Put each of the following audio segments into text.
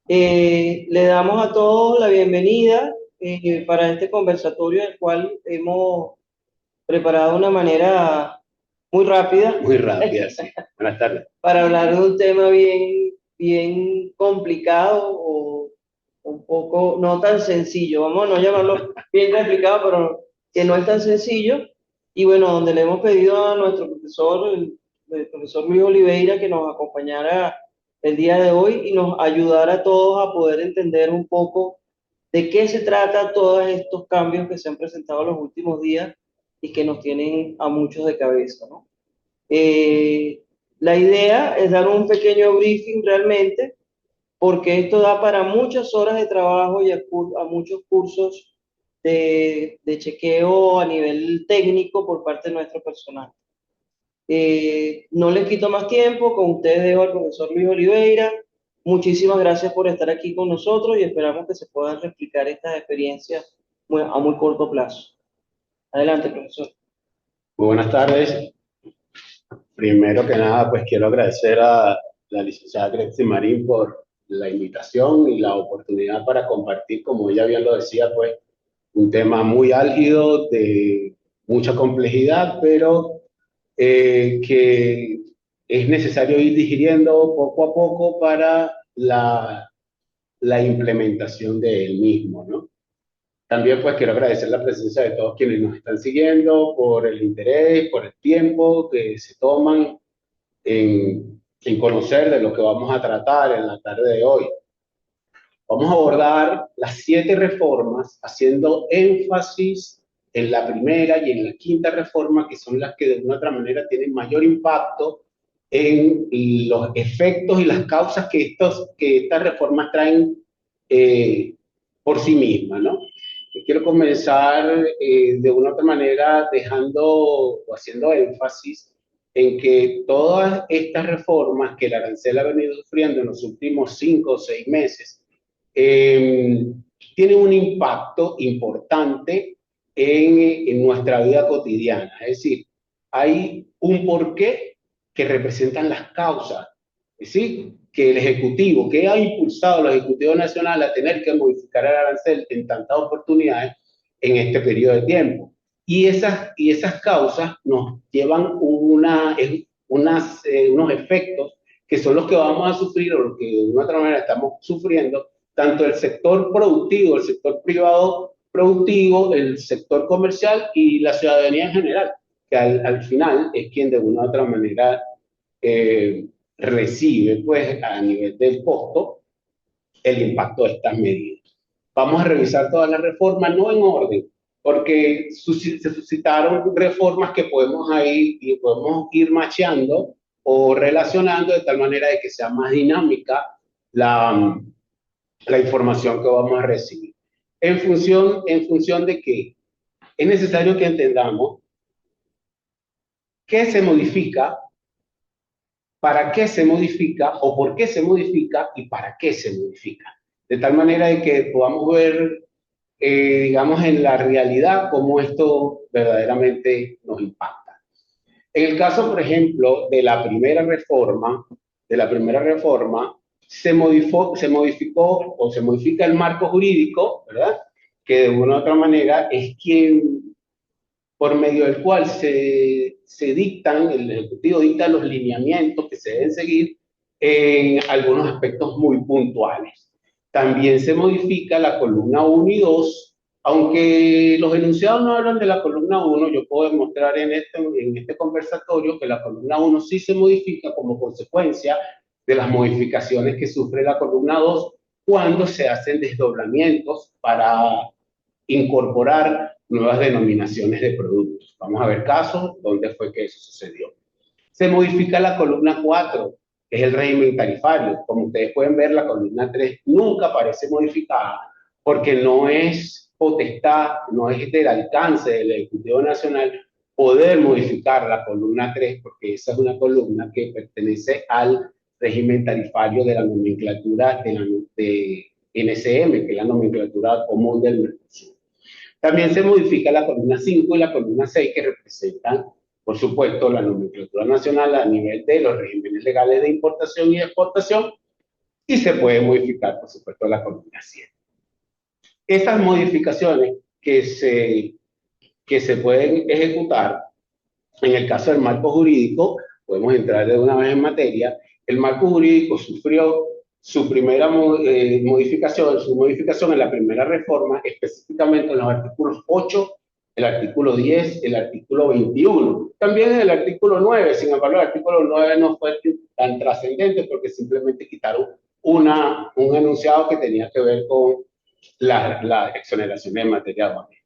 Le damos a todos la bienvenida para este conversatorio, el cual hemos preparado de una manera muy rápida Muy rápida, sí. Buenas tardes. para hablar de un tema bien complicado o un poco no tan sencillo. Vamos a no llamarlo bien complicado, pero que no es tan sencillo. Y bueno, donde le hemos pedido a nuestro profesor, el profesor Luis Oliveira, que nos acompañara el día de hoy y nos ayudara a todos a poder entender un poco de qué se trata todos estos cambios que se han presentado en los últimos días y que nos tienen a muchos de cabeza, ¿no? Eh, la idea es dar un pequeño briefing realmente, porque esto da para muchas horas de trabajo y a muchos cursos de chequeo a nivel técnico por parte de nuestro personal. No les quito más tiempo, con ustedes dejo al profesor Luis Oliveira. Muchísimas gracias por estar aquí con nosotros y esperamos que se puedan replicar estas experiencias a muy corto plazo. Adelante, profesor. Muy buenas tardes. Primero que nada, pues quiero agradecer a la licenciada Grexy Marín por la invitación y la oportunidad para compartir, como ella bien lo decía, pues un tema muy álgido, de mucha complejidad, pero que es necesario ir digiriendo poco a poco para la implementación de él mismo, ¿no? También pues quiero agradecer la presencia de todos quienes nos están siguiendo por el interés, por el tiempo que se toman en conocer de lo que vamos a tratar en la tarde de hoy. Vamos a abordar las 7 reformas haciendo énfasis en la primera y en la quinta reforma, que son las que de una u otra manera tienen mayor impacto en los efectos y las causas que estas reformas traen por sí mismas, ¿no? Quiero comenzar de una u otra manera dejando o haciendo énfasis en que todas estas reformas que el arancel ha venido sufriendo en los últimos 5 o 6 meses eh, tienen un impacto importante en nuestra vida cotidiana. Es decir, hay un porqué que representan las causas. Es decir, que el Ejecutivo, que ha impulsado el Ejecutivo Nacional a tener que modificar el arancel en tantas oportunidades en este periodo de tiempo. Y esas causas nos llevan unos efectos que son los que vamos a sufrir o los que de una otra manera estamos sufriendo, tanto el sector productivo, el sector privado productivo, el sector comercial y la ciudadanía en general, que al final es quien de una u otra manera eh, recibe, pues, a nivel del costo, el impacto de estas medidas. Vamos a revisar todas las reformas, no en orden, porque se suscitaron reformas que podemos ir macheando o relacionando de tal manera de que sea más dinámica la, la información que vamos a recibir. En función de que es necesario que entendamos qué se modifica, para qué se modifica o por qué se modifica y para qué se modifica. De tal manera de que podamos ver, digamos, en la realidad cómo esto verdaderamente nos impacta. En el caso, por ejemplo, de la primera reforma, se modificó o se modifica el marco jurídico, ¿verdad? Que de una u otra manera es quien por medio del cual el Ejecutivo dicta los lineamientos que se deben seguir en algunos aspectos muy puntuales. También se modifica la columna 1 y 2, aunque los enunciados no hablan de la columna 1, yo puedo demostrar en este conversatorio que la columna 1 sí se modifica como consecuencia de las modificaciones que sufre la columna 2 cuando se hacen desdoblamientos para incorporar nuevas denominaciones de productos. Vamos a ver casos donde fue que eso sucedió. Se modifica la columna 4, que es el régimen tarifario. Como ustedes pueden ver, la columna 3 nunca aparece modificada porque no es potestad, no es del alcance del Ejecutivo Nacional poder modificar la columna 3 porque esa es una columna que pertenece al régimen tarifario de la nomenclatura de NSM, que es la nomenclatura común del Mercosur. También se modifica la columna 5 y la columna 6 que representan, por supuesto, la nomenclatura nacional a nivel de los regímenes legales de importación y exportación y se puede modificar, por supuesto, la columna 7. Estas modificaciones que se pueden ejecutar en el caso del marco jurídico, podemos entrar de una vez en materia. El marco jurídico sufrió su primera su modificación en la primera reforma, específicamente en los artículos 8, el artículo 10, el artículo 21. También en el artículo 9, sin embargo, el artículo 9 no fue tan trascendente porque simplemente quitaron un enunciado que tenía que ver con la exoneración de materia aduanera.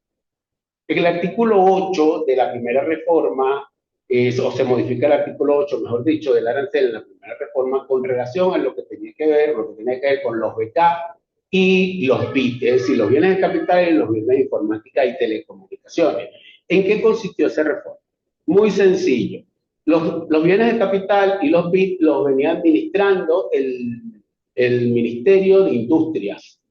En el artículo 8 de la primera reforma, o se modifica el artículo 8, mejor dicho, del arancel en la primera reforma con relación a lo que tenía que ver, con los BK y los BIT, es decir, los bienes de capital y los bienes de informática y telecomunicaciones. ¿En qué consistió esa reforma? Muy sencillo. Los bienes de capital y los BIT los venía administrando el Ministerio de Industrias.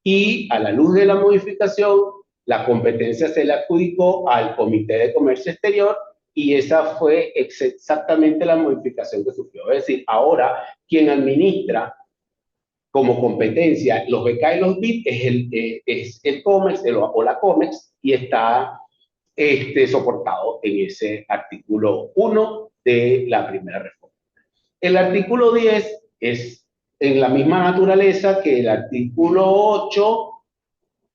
Y a la luz de la modificación, la competencia se le adjudicó al Comité de Comercio Exterior y esa fue exactamente la modificación que sufrió. Es decir, ahora quien administra como competencia los BK y los BIT es el COMEX o la COMEX y está soportado en ese artículo 1 de la primera reforma. El artículo 10 es en la misma naturaleza que el artículo 8,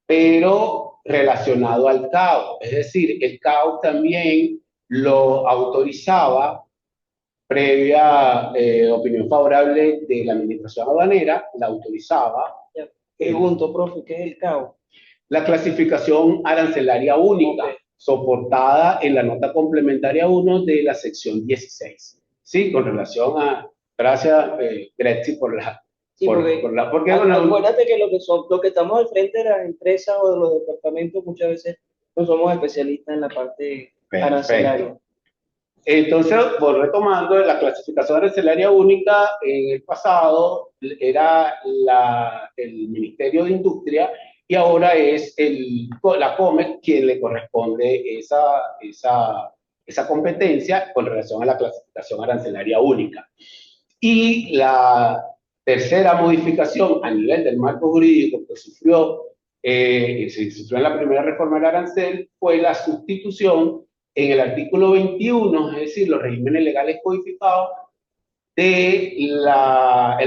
pero relacionado al CAO. Es decir, el CAO también lo autorizaba previa opinión favorable de la administración aduanera, la autorizaba. Pregunto, profe, ¿qué es el CAO? La clasificación arancelaria única, okay, soportada en la nota complementaria 1 de la sección 16. Sí, con relación a, gracias, Gretsy, por la... Sí, porque bueno, acuérdate que lo que estamos al frente de las empresas o de los departamentos muchas veces no somos especialistas en la parte arancelaria. Entonces, pues retomando, la clasificación arancelaria única en el pasado era el Ministerio de Industria y ahora es la COMEX quien le corresponde esa competencia con relación a la clasificación arancelaria única. Y la tercera modificación a nivel del marco jurídico que se sufrió en la primera reforma del arancel fue la sustitución en el artículo 21, es decir, los regímenes legales codificados, el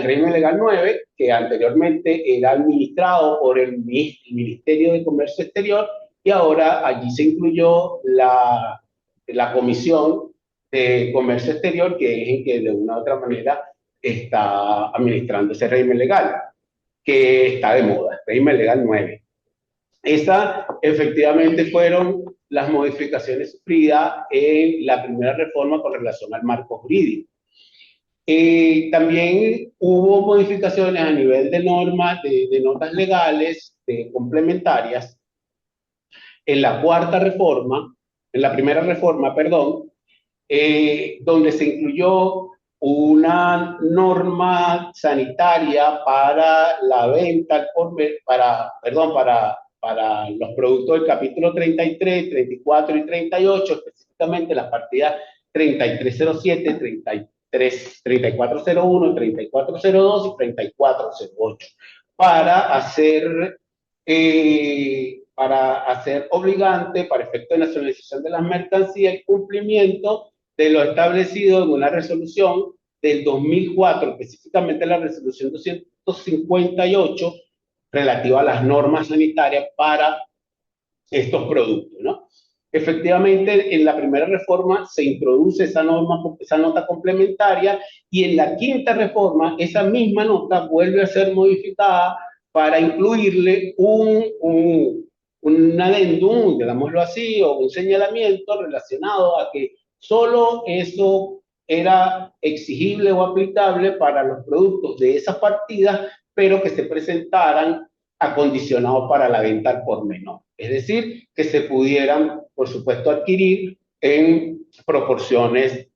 régimen legal 9, que anteriormente era administrado por el Ministerio de Comercio Exterior, y ahora allí se incluyó la Comisión de Comercio Exterior, que es en que de una u otra manera está administrando ese régimen legal, que está de moda, régimen legal 9. Estas efectivamente fueron las modificaciones sufridas en la primera reforma con relación al marco jurídico. También hubo modificaciones a nivel de normas, de notas legales, complementarias. En la cuarta reforma, en la primera reforma, perdón, donde se incluyó una norma sanitaria para la venta, para los productos del capítulo 33, 34 y 38, específicamente las partidas 3307, 3401, 3402 y 3408, para hacer obligante, para efecto de nacionalización de las mercancías, el cumplimiento de lo establecido en una resolución del 2004, específicamente la resolución 258, relativa a las normas sanitarias para estos productos, ¿no? Efectivamente, en la primera reforma se introduce esa nota complementaria y en la quinta reforma esa misma nota vuelve a ser modificada para incluirle un adendum, digámoslo así, o un señalamiento relacionado a que solo eso era exigible o aplicable para los productos de esas partidas, pero que se presentaran acondicionados para la venta al por menor. Es decir, que se pudieran, por supuesto, adquirir en proporciones,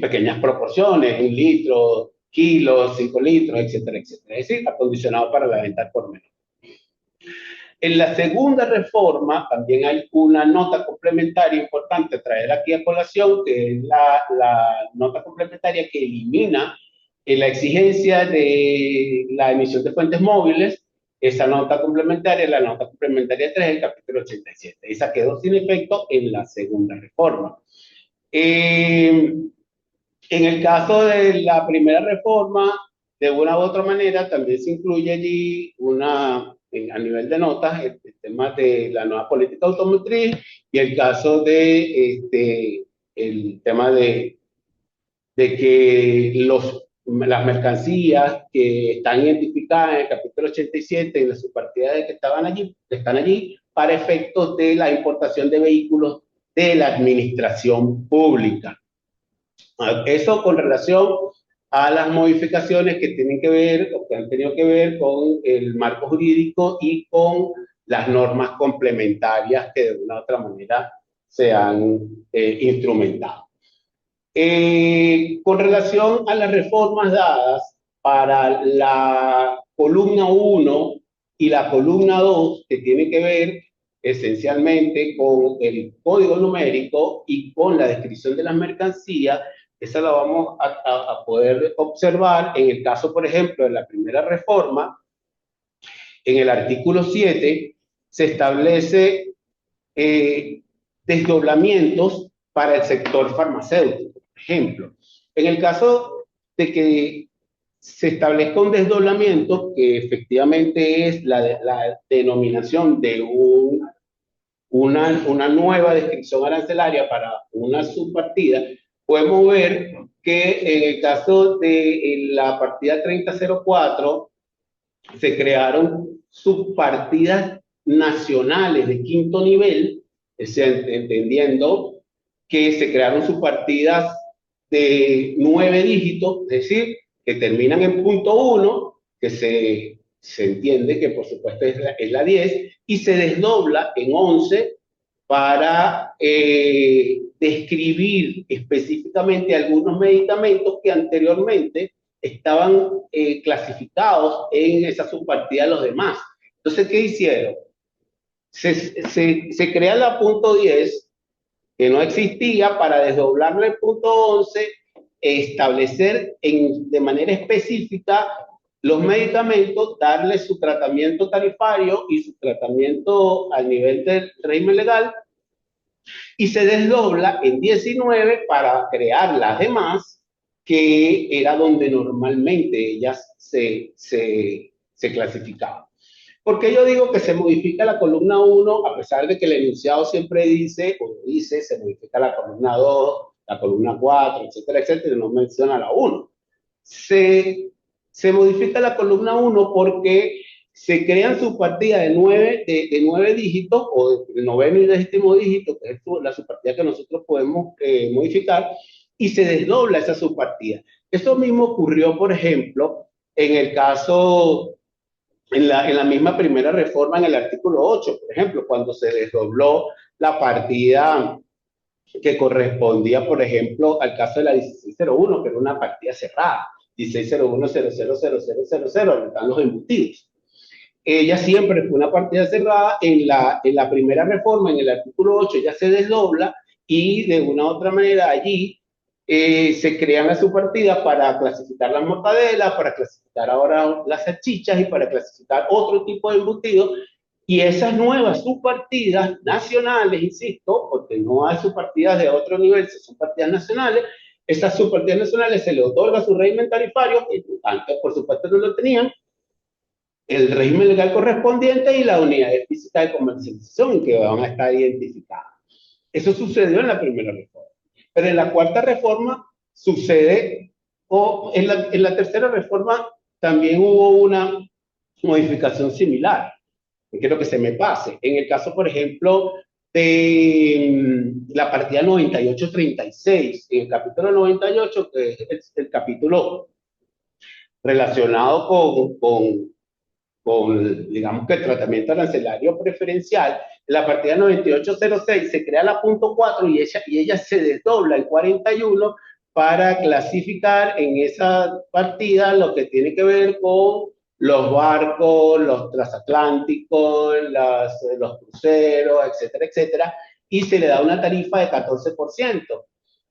pequeñas proporciones, 1 litro, kilos, 5 litros, etcétera, etcétera. Es decir, acondicionado para la venta al por menor. En la segunda reforma también hay una nota complementaria importante a traer aquí a colación, que es la nota complementaria que elimina la exigencia de la emisión de fuentes móviles, esa nota complementaria, la nota complementaria 3 del capítulo 87. Esa quedó sin efecto en la segunda reforma. En el caso de la primera reforma, de una u otra manera, también se incluye allí a nivel de notas, el tema de la nueva política automotriz y el caso el tema de que las mercancías que están identificadas en el capítulo 87 en las subpartidas que están allí para efectos de la importación de vehículos de la administración pública. Eso con relación a las modificaciones que tienen que ver o que han tenido que ver con el marco jurídico y con las normas complementarias que de una u otra manera se han instrumentado. Con relación a las reformas dadas para la columna 1 y la columna 2, que tiene que ver esencialmente con el código numérico y con la descripción de las mercancías, esa la vamos a poder observar en el caso, por ejemplo, de la primera reforma. En el artículo 7 se establece eh, desdoblamientos para el sector farmacéutico. Por ejemplo, en el caso de que se establezca un desdoblamiento, que efectivamente es la denominación de una nueva descripción arancelaria para una subpartida, podemos ver que en el caso de la partida 3004 se crearon subpartidas nacionales de quinto nivel, entendiendo que se crearon subpartidas de 9 dígitos, es decir, que terminan en punto 1, que se entiende que por supuesto es la 10, y se desdobla en 11 para describir específicamente algunos medicamentos que anteriormente estaban clasificados en esa subpartida de los demás. Entonces, ¿qué hicieron? Se crea la punto 10, que no existía, para desdoblarla en punto 11, establecer de manera específica los medicamentos, darle su tratamiento tarifario y su tratamiento al nivel del régimen legal, y se desdobla en 19 para crear las demás, que era donde normalmente ellas se clasificaban. ¿Por qué yo digo que se modifica la columna 1, a pesar de que el enunciado siempre dice, o dice, se modifica la columna 2, la columna 4, etcétera, etcétera, no menciona la 1? Se modifica la columna 1 porque se crean subpartidas de 9 dígitos, o del noveno y décimo dígito, que es la subpartida que nosotros podemos modificar, y se desdobla esa subpartida. Eso mismo ocurrió, por ejemplo, en el caso, en la misma primera reforma, en el artículo 8, por ejemplo, cuando se desdobló la partida que correspondía, por ejemplo, al caso de la 1601, que era una partida cerrada, 1601-000000, donde están los embutidos. Ella siempre fue una partida cerrada. En la primera reforma, en el artículo 8, ya se desdobla y de una u otra manera allí se crean las subpartidas para clasificar las mortadelas, para clasificar ahora las salchichas y para clasificar otro tipo de embutidos. Y esas nuevas subpartidas nacionales, insisto, porque no hay subpartidas de otro nivel, son partidas nacionales, esas subpartidas nacionales se le otorga su régimen tarifario, que antes por supuesto no lo tenían, el régimen legal correspondiente y la unidad física de comercialización que van a estar identificadas. Eso sucedió en la primera reforma. Pero en la cuarta reforma sucede, o en la tercera reforma también hubo una modificación similar. Quiero que se me pase. En el caso, por ejemplo, de la partida 9836, en el capítulo 98, que es el capítulo relacionado digamos que el tratamiento arancelario preferencial, la partida 9806 se crea la punto 4 y ella se desdobla el 41 para clasificar en esa partida lo que tiene que ver con los barcos, los transatlánticos, los cruceros, etcétera, etcétera, y se le da una tarifa de 14%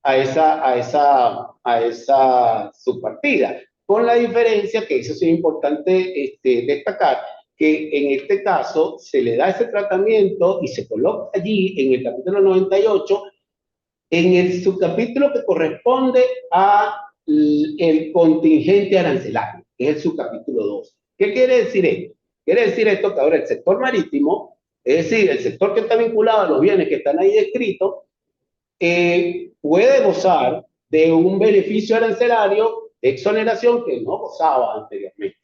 a esa subpartida. con la diferencia, que eso sí es importante destacar, que en este caso se le da ese tratamiento y se coloca allí en el capítulo 98, en el subcapítulo que corresponde a el contingente arancelario, que es el subcapítulo 2. ¿Qué quiere decir esto? Quiere decir esto que ahora el sector marítimo, es decir, el sector que está vinculado a los bienes que están ahí descritos, puede gozar de un beneficio arancelario de exoneración que no gozaba anteriormente.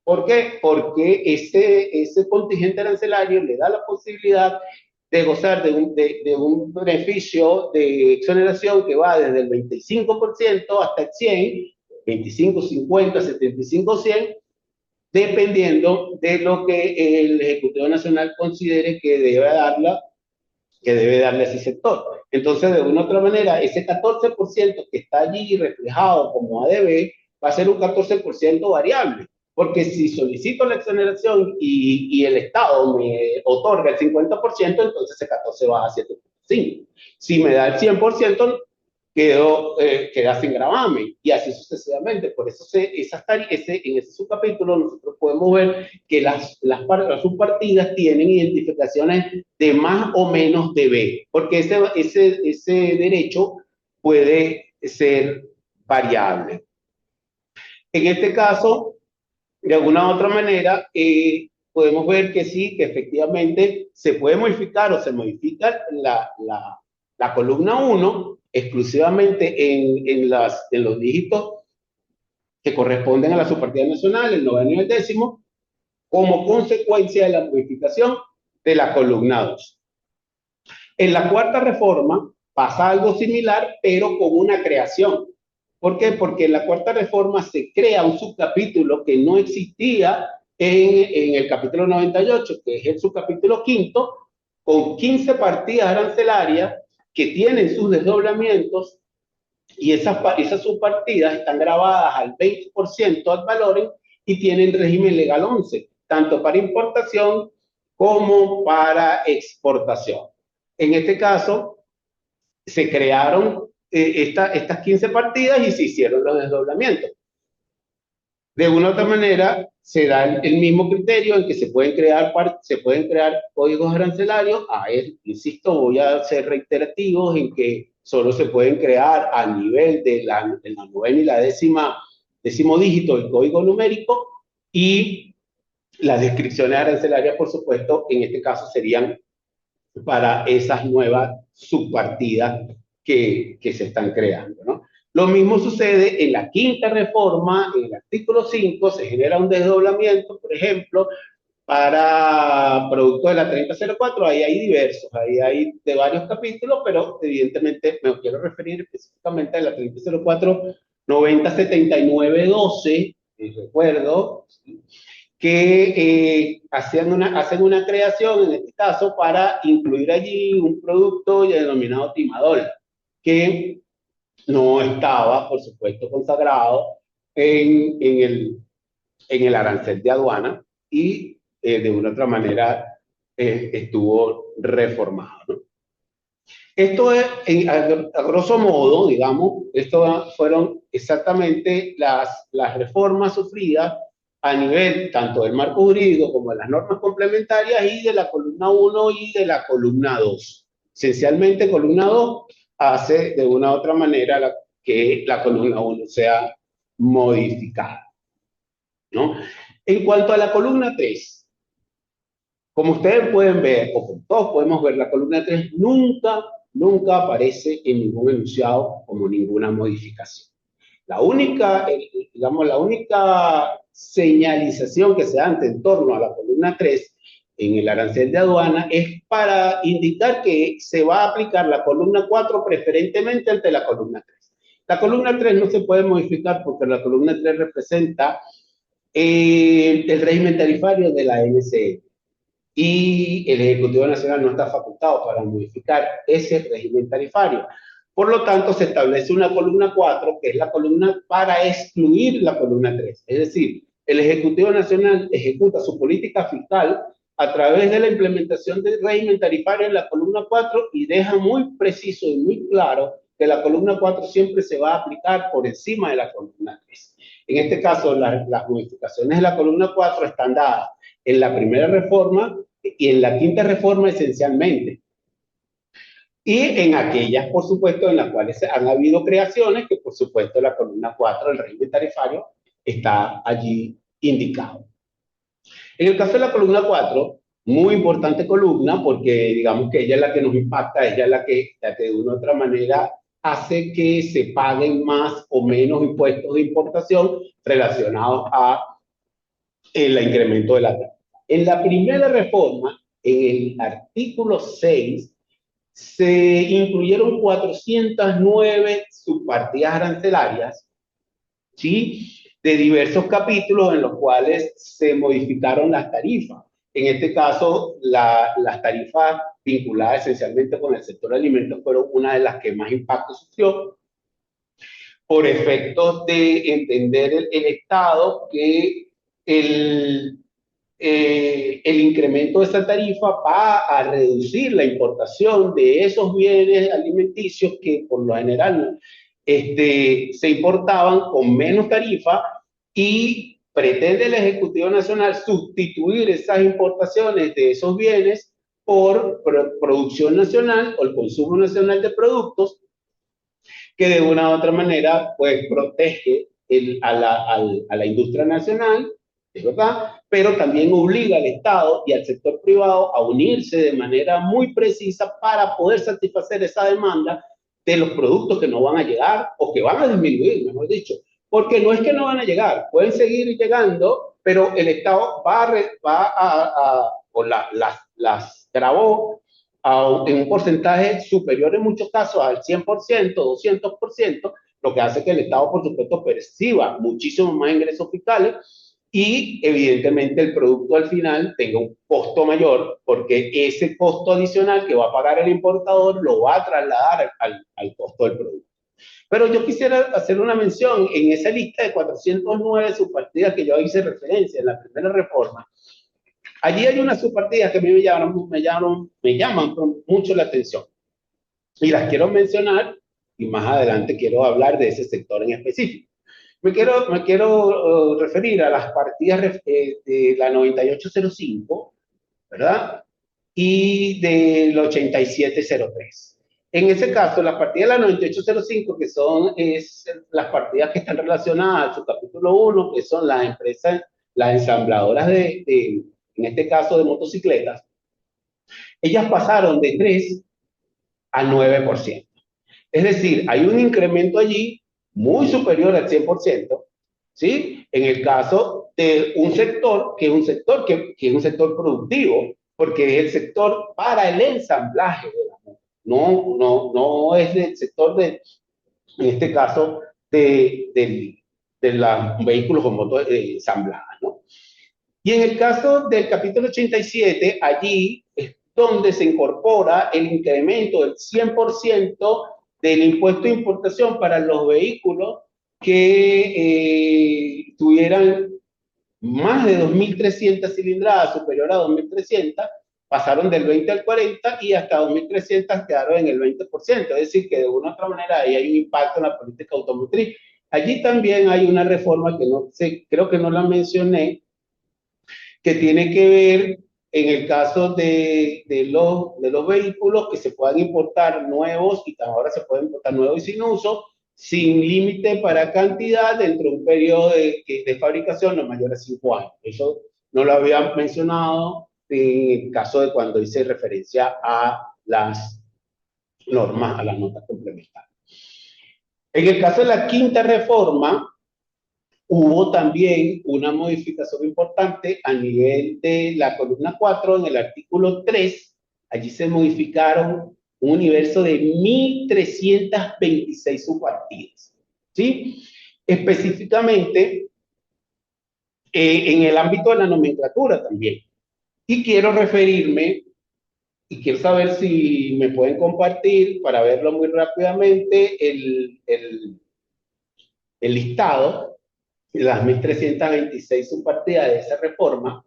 ¿Por qué? Porque ese contingente arancelario le da la posibilidad de gozar de un beneficio de exoneración que va desde el 25% hasta el 100, 25, 50, 75, 100, dependiendo de lo que el Ejecutivo Nacional considere que debe darle a ese sector. Entonces, de una u otra manera, ese 14% que está allí reflejado como ADB va a ser un 14% variable, porque si solicito la exoneración y el Estado me otorga el 50%, entonces ese 14 baja a 7.5. Si me da el 100%, queda sin gravamen, y así sucesivamente. Por eso en ese subcapítulo nosotros podemos ver que las subpartidas tienen identificaciones de más o menos de B, porque ese derecho puede ser variable. En este caso, de alguna u otra manera, podemos ver que sí, que efectivamente se puede modificar o se modifica la columna 1 exclusivamente en los dígitos que corresponden a la subpartida nacional, el noveno y el décimo, como consecuencia de la modificación de la columna 2. En la cuarta reforma pasa algo similar, pero con una creación. ¿Por qué? Porque en la cuarta reforma se crea un subcapítulo que no existía en el capítulo 98, que es el subcapítulo quinto, con 15 partidas arancelarias que tienen sus desdoblamientos, y esas subpartidas están grabadas al 20% ad valorem y tienen régimen legal 11, tanto para importación como para exportación. En este caso, se crearon estas 15 partidas y se hicieron los desdoblamientos. De una u otra manera, se da el mismo criterio en que se pueden crear códigos arancelarios. Insisto, voy a ser reiterativos en que solo se pueden crear a nivel de la novena y la décimo dígito del código numérico, y las descripciones arancelarias, por supuesto, en este caso serían para esas nuevas subpartidas que se están creando, ¿no? Lo mismo sucede en la quinta reforma, en el artículo 5, se genera un desdoblamiento, por ejemplo, para productos de la 3004, ahí hay diversos, ahí hay de varios capítulos, pero evidentemente me quiero referir específicamente a la 3004 907912, recuerdo, que hacen una creación, en este caso, para incluir allí un producto denominado timadol, que no estaba, por supuesto, consagrado en el arancel de aduana, y de una u otra manera estuvo reformado, ¿no? Esto es, a grosso modo, digamos, esto fueron exactamente las reformas sufridas a nivel tanto del marco jurídico como de las normas complementarias y de la columna 1 y de la columna 2. Esencialmente, columna 2 hace de una u otra manera que la columna 1 sea modificada, ¿no? En cuanto a la columna 3, como ustedes pueden ver, o como todos podemos ver, la columna 3 nunca aparece en ningún enunciado como ninguna modificación. La única señalización que se da en torno a la columna 3 en el arancel de aduana es para indicar que se va a aplicar la columna 4 preferentemente ante la columna 3. La columna 3 no se puede modificar porque la columna 3 representa el régimen tarifario de la NCE, y el Ejecutivo Nacional no está facultado para modificar ese régimen tarifario. Por lo tanto, se establece una columna 4, que es la columna para excluir la columna 3. Es decir, el Ejecutivo Nacional ejecuta su política fiscal a través de la implementación del régimen tarifario en la columna 4 y deja muy preciso y muy claro que la columna 4 siempre se va a aplicar por encima de la columna 3. En este caso, las modificaciones de la columna 4 están dadas en la primera reforma y en la quinta reforma esencialmente. Y en aquellas, por supuesto, en las cuales han habido creaciones, que por supuesto la columna 4 del régimen tarifario está allí indicado. En el caso de la columna 4, muy importante columna porque digamos que ella es la que nos impacta, ella es la que de una u otra manera hace que se paguen más o menos impuestos de importación relacionados a el incremento de la tarifa. En la primera reforma, en el artículo 6, se incluyeron 409 subpartidas arancelarias, ¿sí? De diversos capítulos en los cuales se modificaron las tarifas. En este caso, las tarifas vinculadas esencialmente con el sector de alimentos fueron una de las que más impacto sufrió por efectos de entender el Estado que el incremento de esa tarifa va a reducir la importación de esos bienes alimenticios que por lo general se importaban con menos tarifa y pretende el Ejecutivo Nacional sustituir esas importaciones de esos bienes por producción nacional o el consumo nacional de productos que de una u otra manera pues protege a la industria nacional, es verdad, pero también obliga al Estado y al sector privado a unirse de manera muy precisa para poder satisfacer esa demanda de los productos que no van a llegar o que van a disminuir, mejor dicho. Porque no es que no van a llegar, pueden seguir llegando, pero el Estado o las grabó en un porcentaje superior en muchos casos al 100%, 200%, lo que hace que el Estado, por supuesto, perciba muchísimo más ingresos fiscales y evidentemente el producto al final tenga un costo mayor porque ese costo adicional que va a pagar el importador lo va a trasladar al costo del producto. Pero yo quisiera hacer una mención en esa lista de 409 subpartidas que yo hice referencia en la primera reforma. Allí hay unas subpartidas que a mí me llaman mucho la atención y las quiero mencionar y más adelante quiero hablar de ese sector en específico. Me quiero referir a las partidas de la 9805, ¿verdad? Y del 8703. En ese caso, las partidas de la 9805, que son las partidas que están relacionadas a su capítulo 1, que son las empresas, las ensambladoras en este caso de motocicletas, ellas pasaron de 3 a 9%. Es decir, hay un incremento allí muy superior al 100%, ¿sí? En el caso de un sector que es un sector productivo, porque es el sector para el ensamblaje de la moto. No es el sector en este caso, de los vehículos con motos ensambladas, ¿no? Y en el caso del capítulo 87, allí es donde se incorpora el incremento del 100% del impuesto de importación para los vehículos que tuvieran más de 2.300 cilindradas, superior a 2.300, pasaron del 20 al 40 y hasta 2.300 quedaron en el 20%. Es decir, que de una u otra manera ahí hay un impacto en la política automotriz. Allí también hay una reforma que no sé, creo que no la mencioné, que tiene que ver en el caso de los vehículos que se puedan importar nuevos y ahora se pueden importar nuevos y sin uso, sin límite para cantidad dentro de un periodo de fabricación no mayor a 5 años. Eso no lo había mencionado en el caso de cuando hice referencia a las normas, a las notas complementarias. En el caso de la quinta reforma, hubo también una modificación importante a nivel de la columna 4 en el artículo 3. Allí se modificaron un universo de 1.326 subpartidas, ¿sí? Específicamente en el ámbito de la nomenclatura también. Y quiero referirme, y quiero saber si me pueden compartir, para verlo muy rápidamente, el listado las 1.326 subpartidas de esa reforma,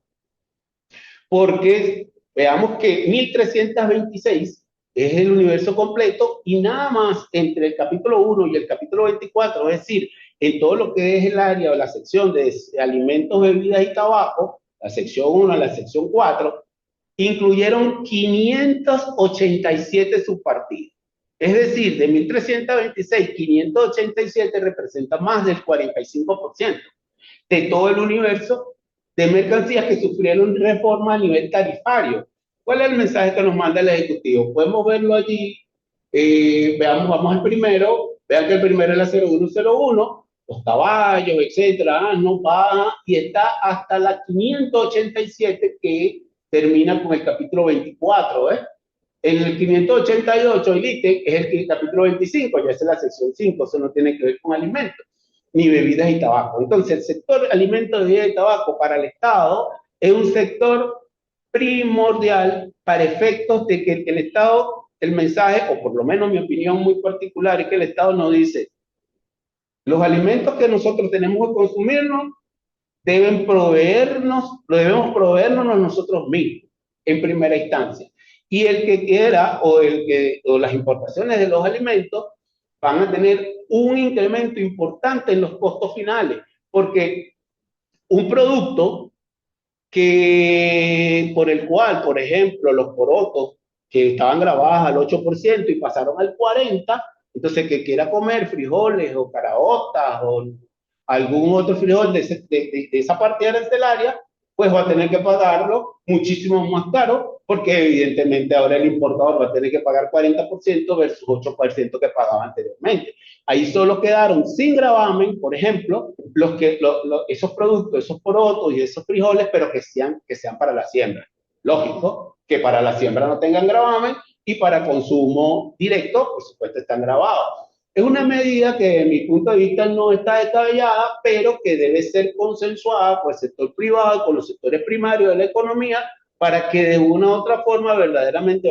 porque veamos que 1.326 es el universo completo y nada más entre el capítulo 1 y el capítulo 24, es decir, en todo lo que es el área o la sección de alimentos, bebidas y tabaco, la sección 1, la sección 4, incluyeron 587 subpartidas. Es decir, de 1.326, 587 representa más del 45% de todo el universo de mercancías que sufrieron reforma a nivel tarifario. ¿Cuál es el mensaje que nos manda el Ejecutivo? Podemos verlo allí. Veamos, vamos al primero. Vean que el primero es la 0101, los caballos, etcétera, no va y está hasta la 587 que termina con el capítulo 24. En el 588, el ítem es el capítulo 25, ya es la sección 5, eso no tiene que ver con alimentos ni bebidas y tabaco. Entonces, el sector alimentos, bebidas y tabaco para el Estado es un sector primordial para efectos de que el Estado, el mensaje, o por lo menos mi opinión muy particular, es que el Estado nos dice, los alimentos que nosotros tenemos que consumirnos debemos proveernos nosotros mismos en primera instancia. Y el que quiera o las importaciones de los alimentos van a tener un incremento importante en los costos finales, porque un producto por el cual, por ejemplo, los porotos que estaban grabados al 8% y pasaron al 40%, entonces que quiera comer frijoles o caraotas o algún otro frijol de esa parte arancelaria, pues va a tener que pagarlo muchísimo más caro, porque evidentemente ahora el importador va a tener que pagar 40% versus 8% que pagaba anteriormente. Ahí solo quedaron sin gravamen, por ejemplo, esos productos, esos porotos y esos frijoles, pero que sean para la siembra. Lógico que para la siembra no tengan gravamen y para consumo directo, por supuesto, están grabados. Es una medida que, desde mi punto de vista, no está descabellada, pero que debe ser consensuada por el sector privado, con los sectores primarios de la economía, para que de una u otra forma verdaderamente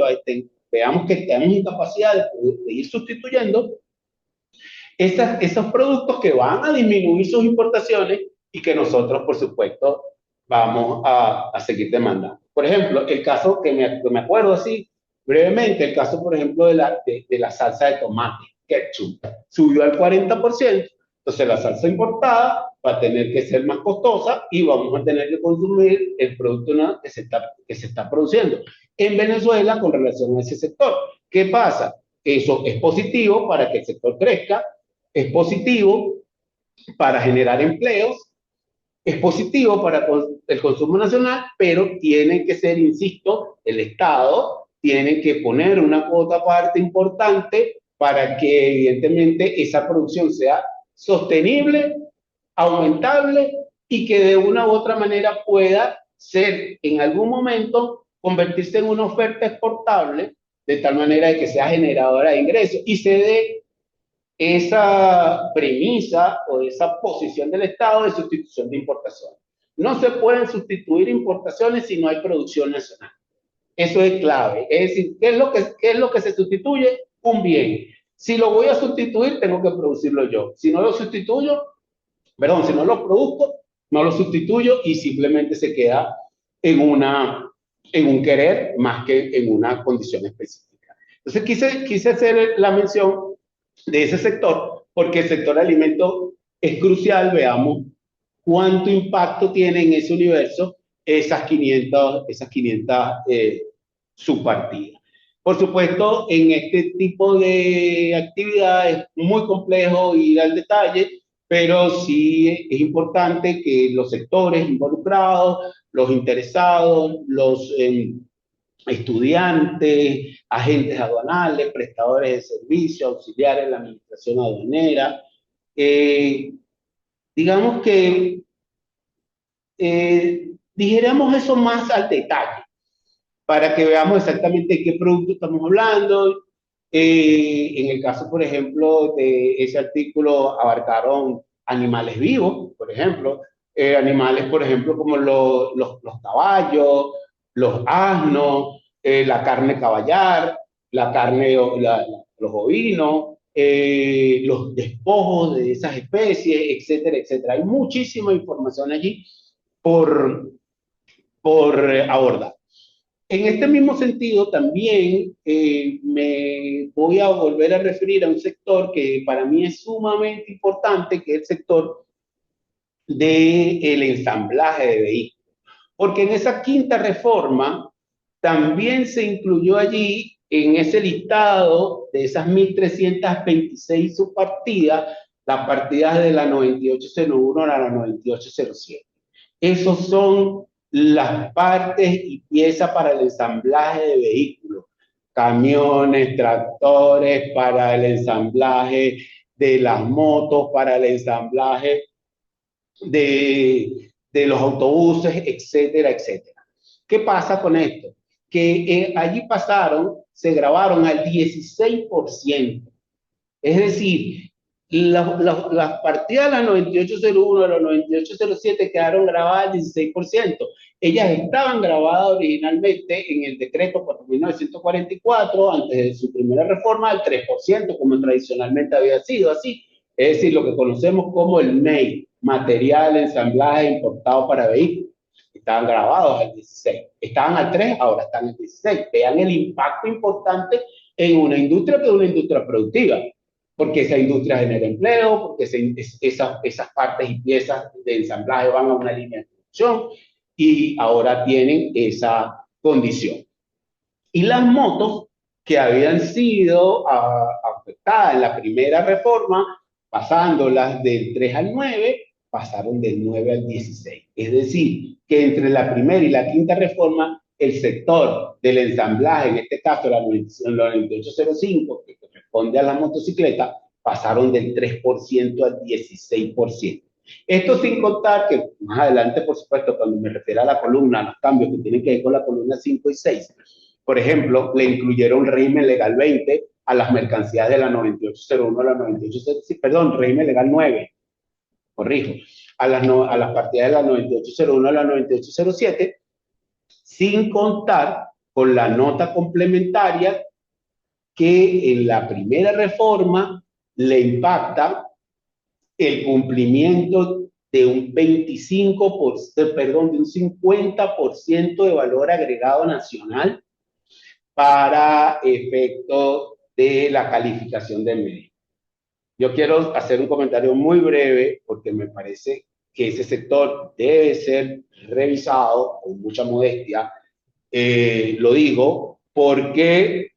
veamos que tenemos incapacidad de ir sustituyendo esos productos que van a disminuir sus importaciones y que nosotros, por supuesto, vamos a seguir demandando. Por ejemplo, el caso que me acuerdo así brevemente, el caso, por ejemplo, de la salsa de tomate, ketchup, subió al 40%, entonces la salsa importada va a tener que ser más costosa y vamos a tener que consumir el producto que se está produciendo en Venezuela con relación a ese sector. ¿Qué pasa? Eso es positivo para que el sector crezca, es positivo para generar empleos, es positivo para el consumo nacional, pero tiene que ser, insisto, el Estado tiene que poner una cuota aparte importante para que evidentemente esa producción sea sostenible, aumentable y que de una u otra manera pueda ser en algún momento convertirse en una oferta exportable de tal manera de que sea generadora de ingresos y se dé esa premisa o esa posición del Estado de sustitución de importaciones. No se pueden sustituir importaciones si no hay producción nacional. Eso es clave. Es decir, ¿qué es lo que se sustituye? Un bien. Si lo voy a sustituir, tengo que producirlo yo. Si no lo sustituyo, perdón, si no lo produzco, no lo sustituyo y simplemente se queda en un querer más que en una condición específica. Entonces quise hacer la mención de ese sector, porque el sector alimento es crucial. Veamos cuánto impacto tiene en ese universo esas 500 subpartidas. Por supuesto, en este tipo de actividades es muy complejo ir al detalle, pero sí es importante que los sectores involucrados, los interesados, los estudiantes, agentes aduanales, prestadores de servicios, auxiliares de la administración aduanera. Eh, digamos que dijéramos eso más al detalle, para que veamos exactamente de qué producto estamos hablando. En el caso, por ejemplo, de ese artículo abarcaron animales vivos, por ejemplo, animales, por ejemplo, como los caballos, los asnos, la carne caballar, la carne, los ovinos, los despojos de esas especies, etcétera, etcétera. Hay muchísima información allí por abordar. En este mismo sentido, también me voy a volver a referir a un sector que para mí es sumamente importante, que es el sector del ensamblaje de vehículos. Porque en esa quinta reforma también se incluyó allí, en ese listado de esas 1.326 subpartidas, las partidas de la 9801 a la 9807. Esos son las partes y piezas para el ensamblaje de vehículos, camiones, tractores, para el ensamblaje de las motos, para el ensamblaje de los autobuses, etcétera, etcétera. ¿Qué pasa con esto? Que allí pasaron, se grabaron al 16%. Es decir, las partidas de la 9801 a la 9807 quedaron grabadas al 16%. Ellas estaban grabadas originalmente en el decreto 4.944, antes de su primera reforma, al 3%, como tradicionalmente había sido así. Es decir, lo que conocemos como el MEI, material de ensamblaje importado para vehículos. Estaban grabados al 16. Estaban al 3, ahora están al 16. Vean el impacto importante en una industria que es una industria productiva, porque esa industria genera empleo, porque esas partes y piezas de ensamblaje van a una línea de producción y ahora tienen esa condición. Y las motos que habían sido afectadas en la primera reforma, pasándolas del 3 al 9, pasaron del 9 al 16. Es decir, que entre la primera y la quinta reforma, el sector del ensamblaje, en este caso la 9805, que corresponde a la motocicleta, pasaron del 3% al 16%. Esto sin contar que más adelante, por supuesto, cuando me refiero a la columna, a los cambios que tienen que ver con la columna 5 y 6, por ejemplo, le incluyeron régimen legal 20 a las mercancías de la 9801 a la 9807, perdón, régimen legal 9, corrijo, a las partidas de la 9801 a la 9807, sin contar con la nota complementaria que en la primera reforma le impacta el cumplimiento de un 25%, perdón, de un 50% de valor agregado nacional para efecto de la calificación del medio. Yo quiero hacer un comentario muy breve porque me parece que ese sector debe ser revisado con mucha modestia. Lo digo porque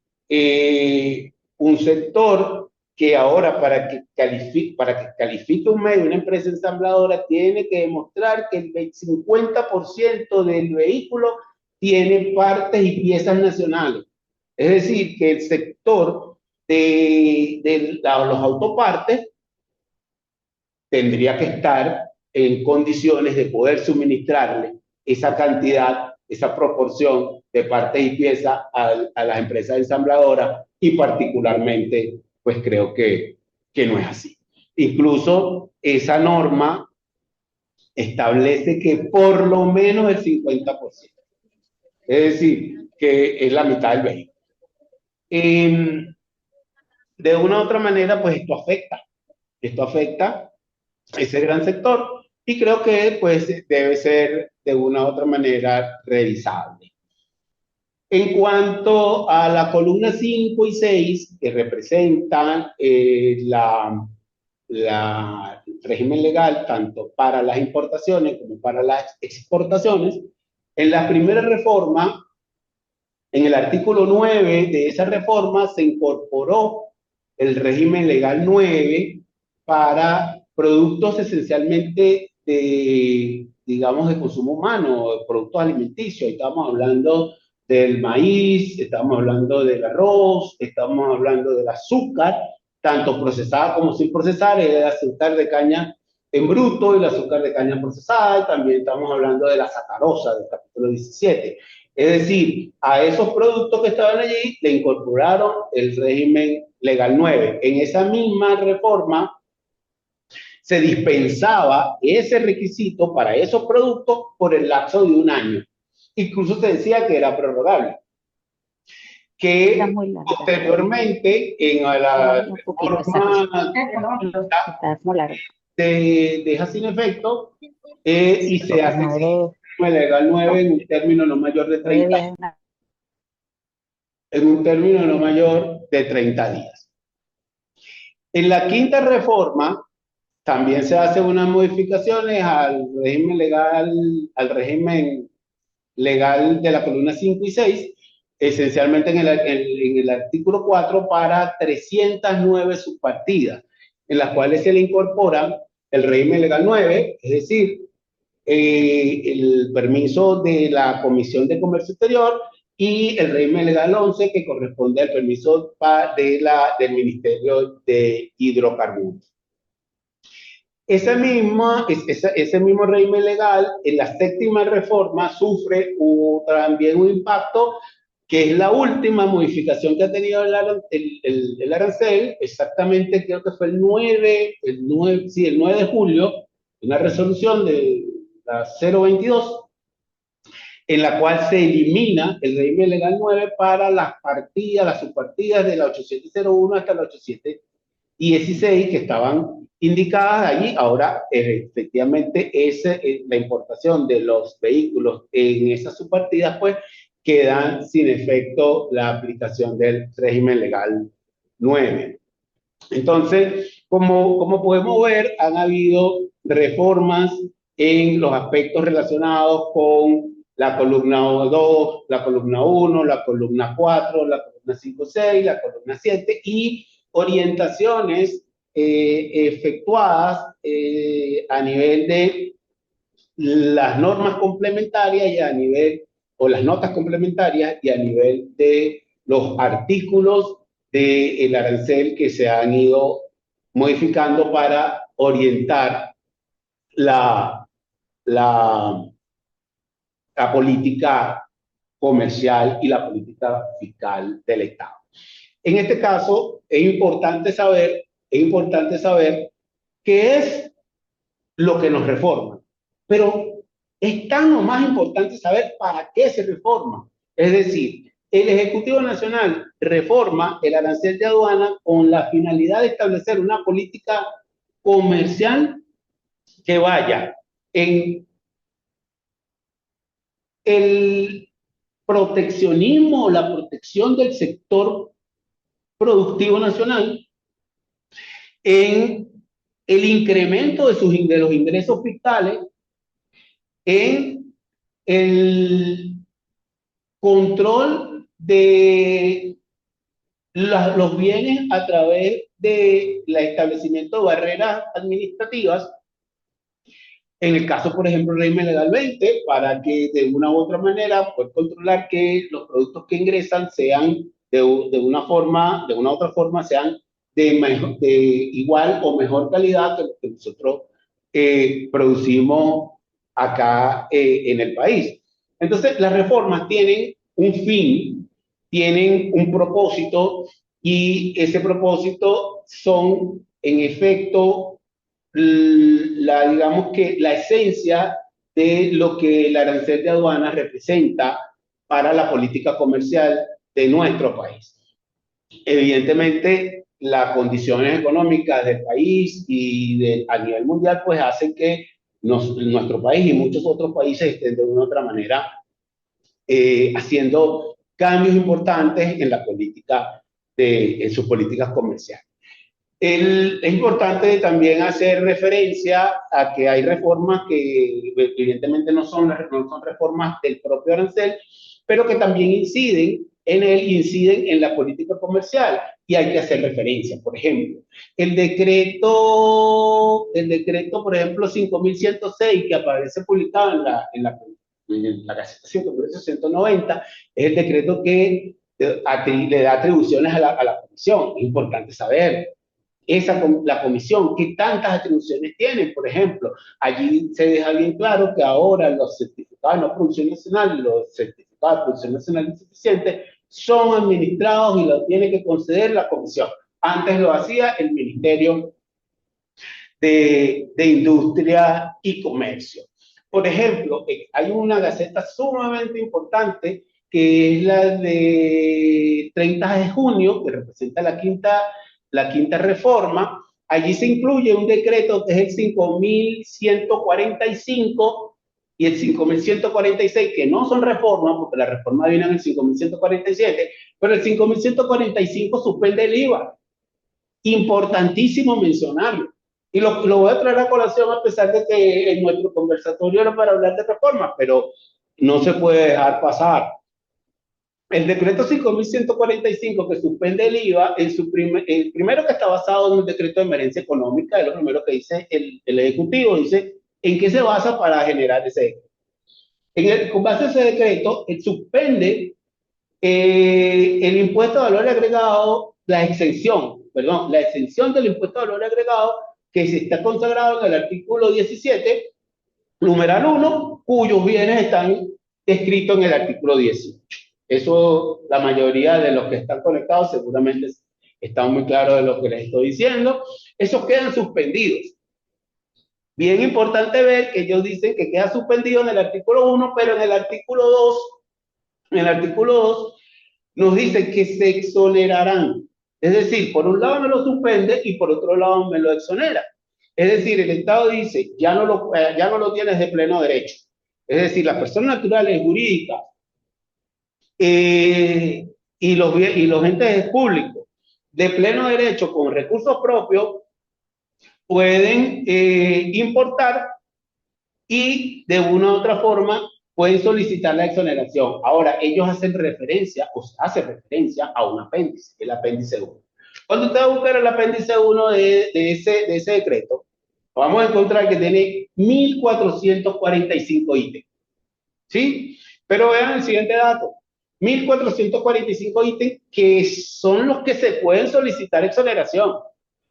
un sector que ahora para que califique un medio, una empresa ensambladora, tiene que demostrar que el 50% del vehículo tiene partes y piezas nacionales. Es decir, que el sector de los autopartes tendría que estar en condiciones de poder suministrarle esa cantidad, esa proporción de partes y piezas a las empresas ensambladoras y particularmente, pues creo que no es así. Incluso esa norma establece que por lo menos el 50%, es decir, que es la mitad del vehículo. De una u otra manera, pues esto afecta ese gran sector y creo que pues debe ser de una u otra manera revisable. En cuanto a la columna 5 y 6, que representan el régimen legal tanto para las importaciones como para las exportaciones, en la primera reforma, en el artículo 9 de esa reforma se incorporó el régimen legal 9 para productos esencialmente de, digamos, de consumo humano, productos alimenticios. Estamos hablando del maíz, estamos hablando del arroz, estamos hablando del azúcar, tanto procesada como sin procesar, el azúcar de caña en bruto y el azúcar de caña procesada, y también estamos hablando de la sacarosa del capítulo 17. Es decir, a esos productos que estaban allí le incorporaron el régimen legal 9. En esa misma reforma se dispensaba ese requisito para esos productos por el lapso de un año. Incluso se decía que era prorrogable. Que posteriormente en la reforma se deja sin efecto y se hace legal 9 en un término no mayor de 30 años. en un término no mayor de 30 días. En la quinta reforma también se hacen unas modificaciones al régimen legal de la columna 5 y 6, esencialmente en el artículo 4 para 309 subpartidas, en las cuales se le incorpora el régimen legal 9, es decir, el permiso de la Comisión de Comercio Exterior y el régimen legal 11 que corresponde al permiso del Ministerio de Hidrocarburos. Ese mismo régimen legal, en la séptima reforma, sufre también un impacto, que es la última modificación que ha tenido el arancel, exactamente creo que fue el 9 de julio, una resolución de la 022, en la cual se elimina el régimen legal 9 para las subpartidas de la 8701 hasta la 8716 que estaban indicadas allí. Ahora, efectivamente, la importación de los vehículos en esas subpartidas, pues, quedan sin efecto la aplicación del régimen legal 9. Entonces, como podemos ver, han habido reformas en los aspectos relacionados con la columna 2, la columna 1, la columna 4, la columna 5, 6, la columna 7 y orientaciones efectuadas a nivel de las normas complementarias y a nivel, o las notas complementarias y a nivel de los artículos del arancel que se han ido modificando para orientar la, la, la política comercial y la política fiscal del Estado. En este caso, es importante saber qué es lo que nos reforma, pero es tan o más importante saber para qué se reforma. Es decir, el Ejecutivo Nacional reforma el arancel de aduana con la finalidad de establecer una política comercial que vaya en el proteccionismo, la protección del sector productivo nacional, en el incremento de los ingresos fiscales, en el control de los bienes a través del establecimiento de barreras administrativas, en el caso, por ejemplo, del régimen legal 20, para que de una u otra manera poder controlar que los productos que ingresan sean de una u otra forma, sean de igual o mejor calidad que lo que nosotros producimos acá en el país. Entonces, las reformas tienen un fin, tienen un propósito, y ese propósito son, en efecto, digamos que la esencia de lo que el arancel de aduanas representa para la política comercial de nuestro país. Evidentemente, las condiciones económicas del país a nivel mundial pues hacen que nuestro país y muchos otros países estén de una u otra manera haciendo cambios importantes en la política en sus políticas comerciales. Es importante también hacer referencia a que hay reformas que evidentemente no son reformas del propio arancel, pero que también inciden en la política comercial, y hay que hacer referencia. Por ejemplo, el decreto, por ejemplo, 5106, que aparece publicado en la Gaceta 190, es el decreto que le da atribuciones a la comisión. Es importante saber la comisión, ¿qué tantas atribuciones tienen? Por ejemplo, allí se deja bien claro que ahora los certificados de no producción nacional y los certificados de producción nacional insuficiente son administrados y lo tiene que conceder la comisión. Antes lo hacía el Ministerio de Industria y Comercio. Por ejemplo, hay una gaceta sumamente importante que es la de 30 de junio, que representa la quinta reforma. Allí se incluye un decreto que es el 5145 y el 5146, que no son reformas, porque la reforma viene en el 5147, Pero el 5.145 suspende el IVA. Importantísimo mencionarlo. Y lo voy a traer a colación a pesar de que en nuestro conversatorio era para hablar de reformas, pero no se puede dejar pasar. El decreto 5.145 que suspende el IVA, el primero que está basado en un decreto de emergencia económica, es lo primero que dice el Ejecutivo, dice en qué se basa para generar ese decreto. Con base a ese decreto, suspende el impuesto de valor agregado, la exención, perdón, la exención del impuesto de valor agregado que se está consagrado en el artículo 17, numeral 1, cuyos bienes están escritos en el artículo 18. Eso, la mayoría de los que están conectados seguramente están muy claros de lo que les estoy diciendo. Esos quedan suspendidos. Bien importante ver que ellos dicen que queda suspendido en el artículo 1, pero en el artículo 2, nos dice que se exonerarán. Es decir, por un lado me lo suspende y por otro lado me lo exonera. Es decir, el Estado dice, ya no lo tienes de pleno derecho. Es decir, las personas naturales jurídicas y los entes públicos de pleno derecho con recursos propios pueden importar y de una u otra forma pueden solicitar la exoneración. Ahora, ellos hacen referencia o se hace referencia a un apéndice, el apéndice 1. Cuando usted va a buscar el apéndice 1 de ese decreto, vamos a encontrar que tiene 1.445 ítems. ¿Sí? Pero vean el siguiente dato. 1.445 ítems que son los que se pueden solicitar exoneración.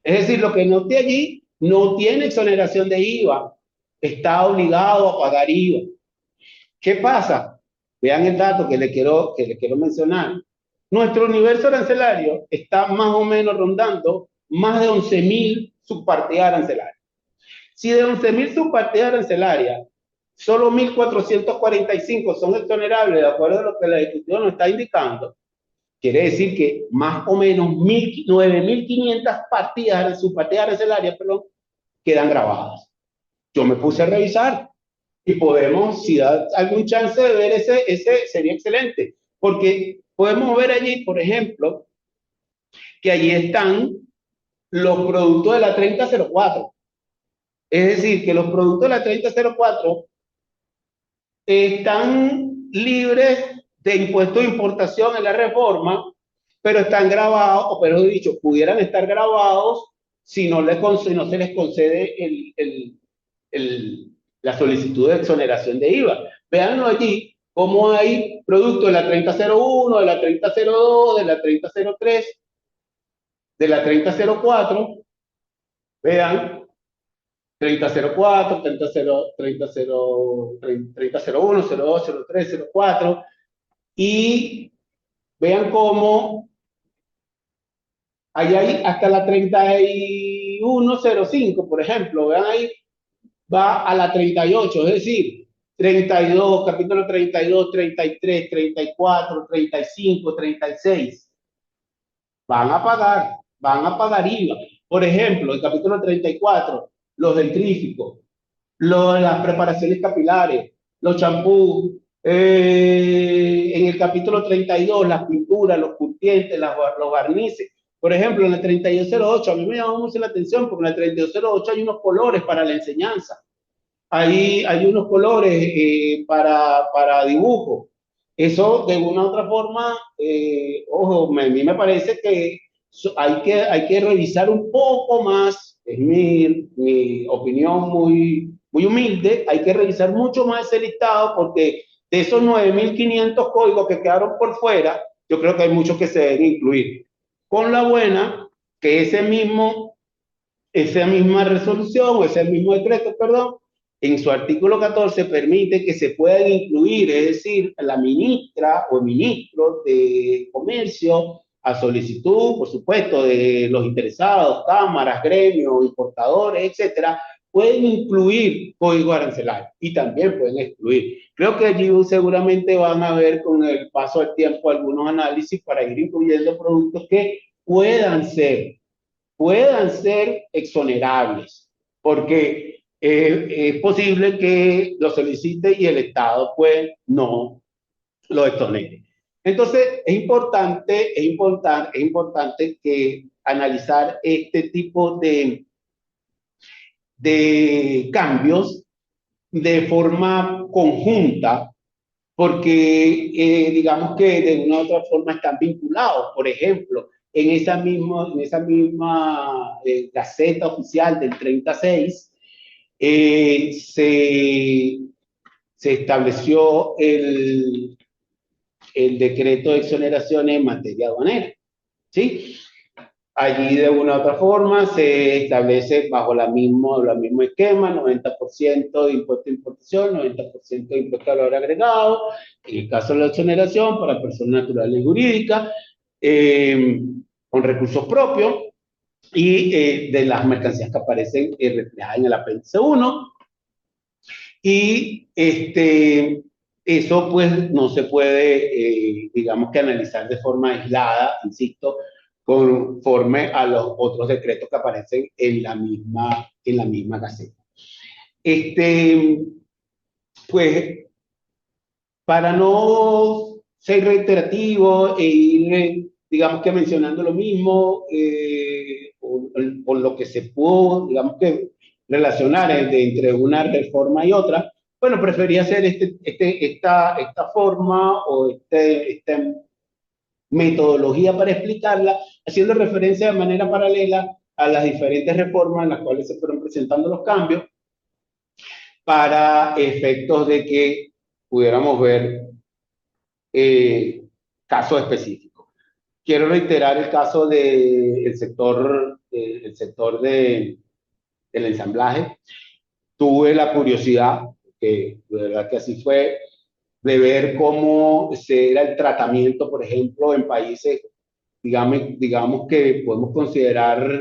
Es decir, lo que no esté allí no tiene exoneración de IVA, está obligado a pagar IVA. ¿Qué pasa? Vean el dato que le quiero mencionar. Nuestro universo arancelario está más o menos rondando más de 11.000 subpartidas arancelarias. Si de 11.000 subpartidas arancelarias, solo 1.445 son exonerables, de acuerdo a lo que el Ejecutivo nos está indicando, quiere decir que más o menos 9.500 subpartidas arancelarias, quedan grabadas. Yo me puse a revisar y podemos, si da algún chance de ver ese sería excelente, porque podemos ver allí, por ejemplo, que allí están los productos de la 3004. Es decir, que los productos de la 3004 están libres de impuesto de importación en la reforma, pero están grabados, o pero dicho, pudieran estar grabados si no se les concede la solicitud de exoneración de IVA. Véanlo allí, cómo hay productos de la 3001, de la 3002, de la 3003, de la 3004. Vean, 3004, 3001, 02, 03, 04. Y vean cómo allá hay hasta la 3105, por ejemplo. Vean ahí, va a la 38, es decir, 32, capítulo 32, 33, 34, 35, 36. Van a pagar IVA. Por ejemplo, el capítulo 34, los dentríficos, las preparaciones capilares, los champús. En el capítulo 32, las pinturas, los curtientes, los barnices. Por ejemplo, en el 3208, a mí me llamó mucho la atención porque en el 3208 hay unos colores para la enseñanza. Hay unos colores para dibujo. Eso, de una u otra forma, ojo, a mí me parece que hay que revisar un poco más, es mi opinión muy, muy humilde, hay que revisar mucho más ese listado porque de esos 9.500 códigos que quedaron por fuera, yo creo que hay muchos que se deben incluir. Con la buena, que esa misma resolución o ese mismo decreto, perdón, en su artículo 14 permite que se puedan incluir, es decir, la ministra o ministro de Comercio, a solicitud, por supuesto, de los interesados, cámaras, gremios, importadores, etcétera, pueden incluir código arancelario y también pueden excluir. Creo que allí seguramente van a ver con el paso del tiempo algunos análisis para ir incluyendo productos que puedan ser exonerables, porque es posible que lo solicite y el Estado pues no lo exonere. Entonces, es importante que analizar este tipo de cambios de forma conjunta, porque digamos que de una u otra forma están vinculados. Por ejemplo, en esa misma Gaceta Oficial del 36, se estableció el decreto de exoneraciones en materia aduanera, ¿sí? Allí de una u otra forma se establece bajo el mismo esquema, 90% de impuesto de importación, 90% de impuesto al valor agregado, en el caso de la exoneración para personas naturales y jurídicas, eh, con recursos propios, y de las mercancías que aparecen reflejadas en el apéndice 1. Y eso pues no se puede, digamos que analizar de forma aislada, insisto, conforme a los otros decretos que aparecen en la misma Gaceta. Este, pues para no ser reiterativo e ir, digamos que mencionando lo mismo, o lo que se pudo, digamos que relacionar entre una reforma y otra, bueno, preferí hacer esta forma o esta metodología para explicarla, haciendo referencia de manera paralela a las diferentes reformas en las cuales se fueron presentando los cambios para efectos de que pudiéramos ver casos específicos. Quiero reiterar el caso el sector del ensamblaje. Tuve la curiosidad, que de verdad que así fue, de ver cómo era el tratamiento, por ejemplo, en países, digamos que podemos considerar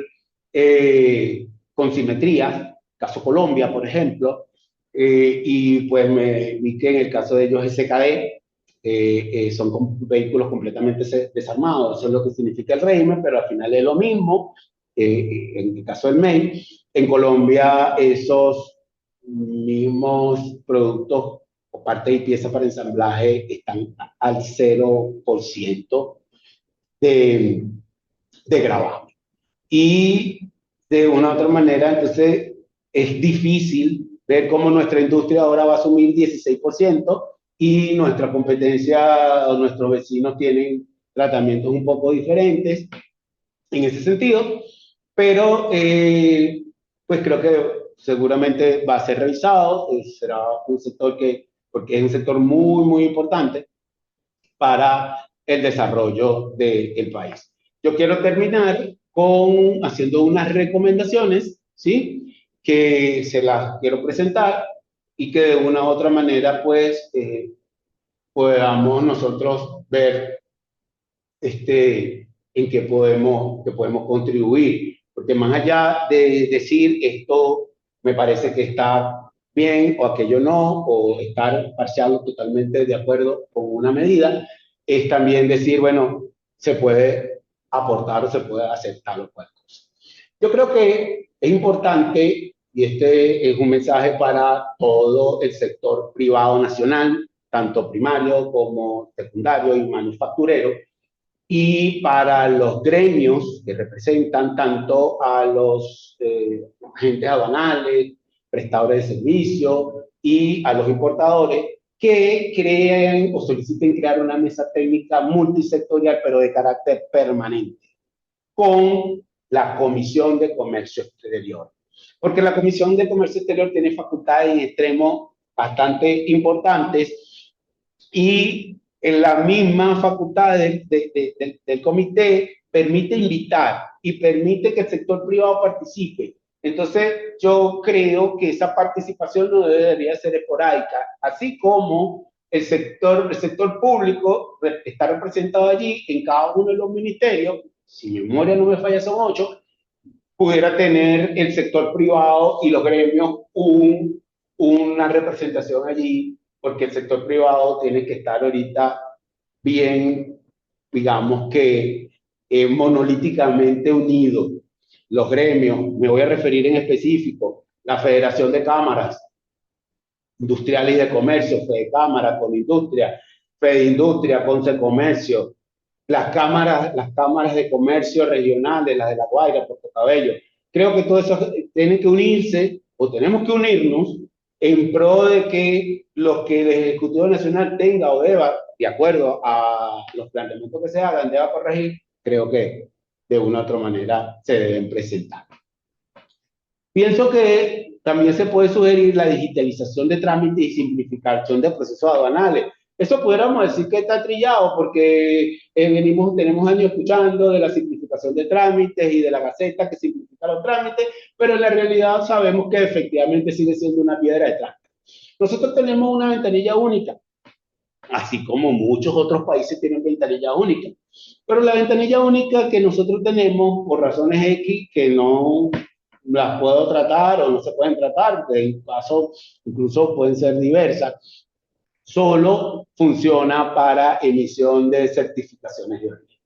con simetría, caso Colombia, por ejemplo, y pues me vi que en el caso de ellos SKD, son vehículos completamente desarmados, eso es lo que significa el régimen, pero al final es lo mismo, en el caso del MEI. En Colombia, esos mismos productos o partes y piezas para ensamblaje están al 0% de, de gravamen. Y de una u otra manera, entonces, es difícil ver cómo nuestra industria ahora va a asumir 16% y nuestra competencia o nuestros vecinos tienen tratamientos un poco diferentes en ese sentido, pero pues creo que seguramente va a ser revisado, será un sector porque es un sector muy, muy importante para el desarrollo del país. Yo quiero terminar haciendo unas recomendaciones, ¿sí? Que se las quiero presentar y que de una u otra manera, pues, podamos nosotros ver en qué podemos contribuir. Porque más allá de decir esto me parece que está bien o aquello no, o estar parcial o totalmente de acuerdo con una medida, es también decir, bueno, se puede aportar o se puede aceptar o cual cosa. Yo creo que es importante, y este es un mensaje para todo el sector privado nacional, tanto primario como secundario y manufacturero, y para los gremios que representan tanto a los agentes aduanales, prestadores de servicios y a los importadores que creen o soliciten crear una mesa técnica multisectorial, pero de carácter permanente, con la Comisión de Comercio Exterior. Porque la Comisión de Comercio Exterior tiene facultades en extremo bastante importantes, y en la misma facultad del comité permite invitar y permite que el sector privado participe. Entonces, yo creo que esa participación no debería ser esporádica, así como el sector público está representado allí en cada uno de los ministerios. Si mi memoria no me falla, son 8. Pudiera tener el sector privado y los gremios una representación allí, porque el sector privado tiene que estar ahorita bien, digamos que monolíticamente unido. Los gremios, me voy a referir en específico, la Federación de Cámaras Industriales y de Comercio, Fede Cámara con Industria, Fedindustria, Comercio, las cámaras de comercio regionales, las de La Guaira, Puerto Cabello. Creo que todo eso tiene que unirse o tenemos que unirnos en pro de que lo que el Ejecutivo Nacional tenga o deba, de acuerdo a los planteamientos que se hagan, deba corregir, creo que de una u otra manera se deben presentar. Pienso que también se puede sugerir la digitalización de trámites y simplificación de procesos aduanales. Eso pudiéramos decir que está trillado porque tenemos años escuchando de la simplificación de trámites y de la Gaceta que simplifica los trámites, pero en la realidad sabemos que efectivamente sigue siendo una piedra de trámite. Nosotros tenemos una ventanilla única, así como muchos otros países tienen ventanilla única. Pero la ventanilla única que nosotros tenemos, por razones X, que no las puedo tratar o no se pueden tratar, porque en caso incluso pueden ser diversas, solo funciona para emisión de certificaciones de origen.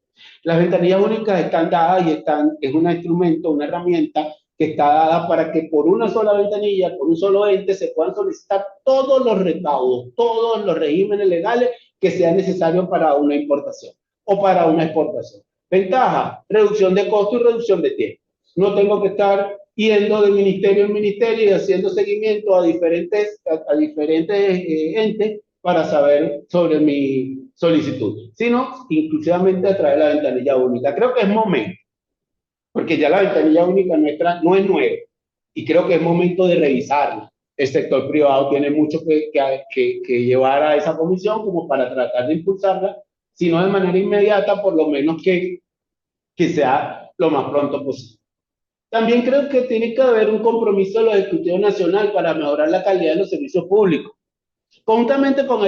Las ventanillas únicas están dadas y es un instrumento, una herramienta que está dada para que por una sola ventanilla, por un solo ente, se puedan solicitar todos los recaudos, todos los regímenes legales que sean necesarios para una importación o para una exportación. Ventaja, reducción de costo y reducción de tiempo. No tengo que estar yendo de ministerio en ministerio y haciendo seguimiento a diferentes entes para saber sobre mi solicitud, sino inclusivamente a través de la ventanilla única. Creo que es momento, porque ya la ventanilla única nuestra no es nueva y creo que es momento de revisarla. El sector privado tiene mucho que llevar a esa comisión como para tratar de impulsarla, si no de manera inmediata, por lo menos que sea lo más pronto posible. También creo que tiene que haber un compromiso de los ejecutivos nacional para mejorar la calidad de los servicios públicos, conjuntamente con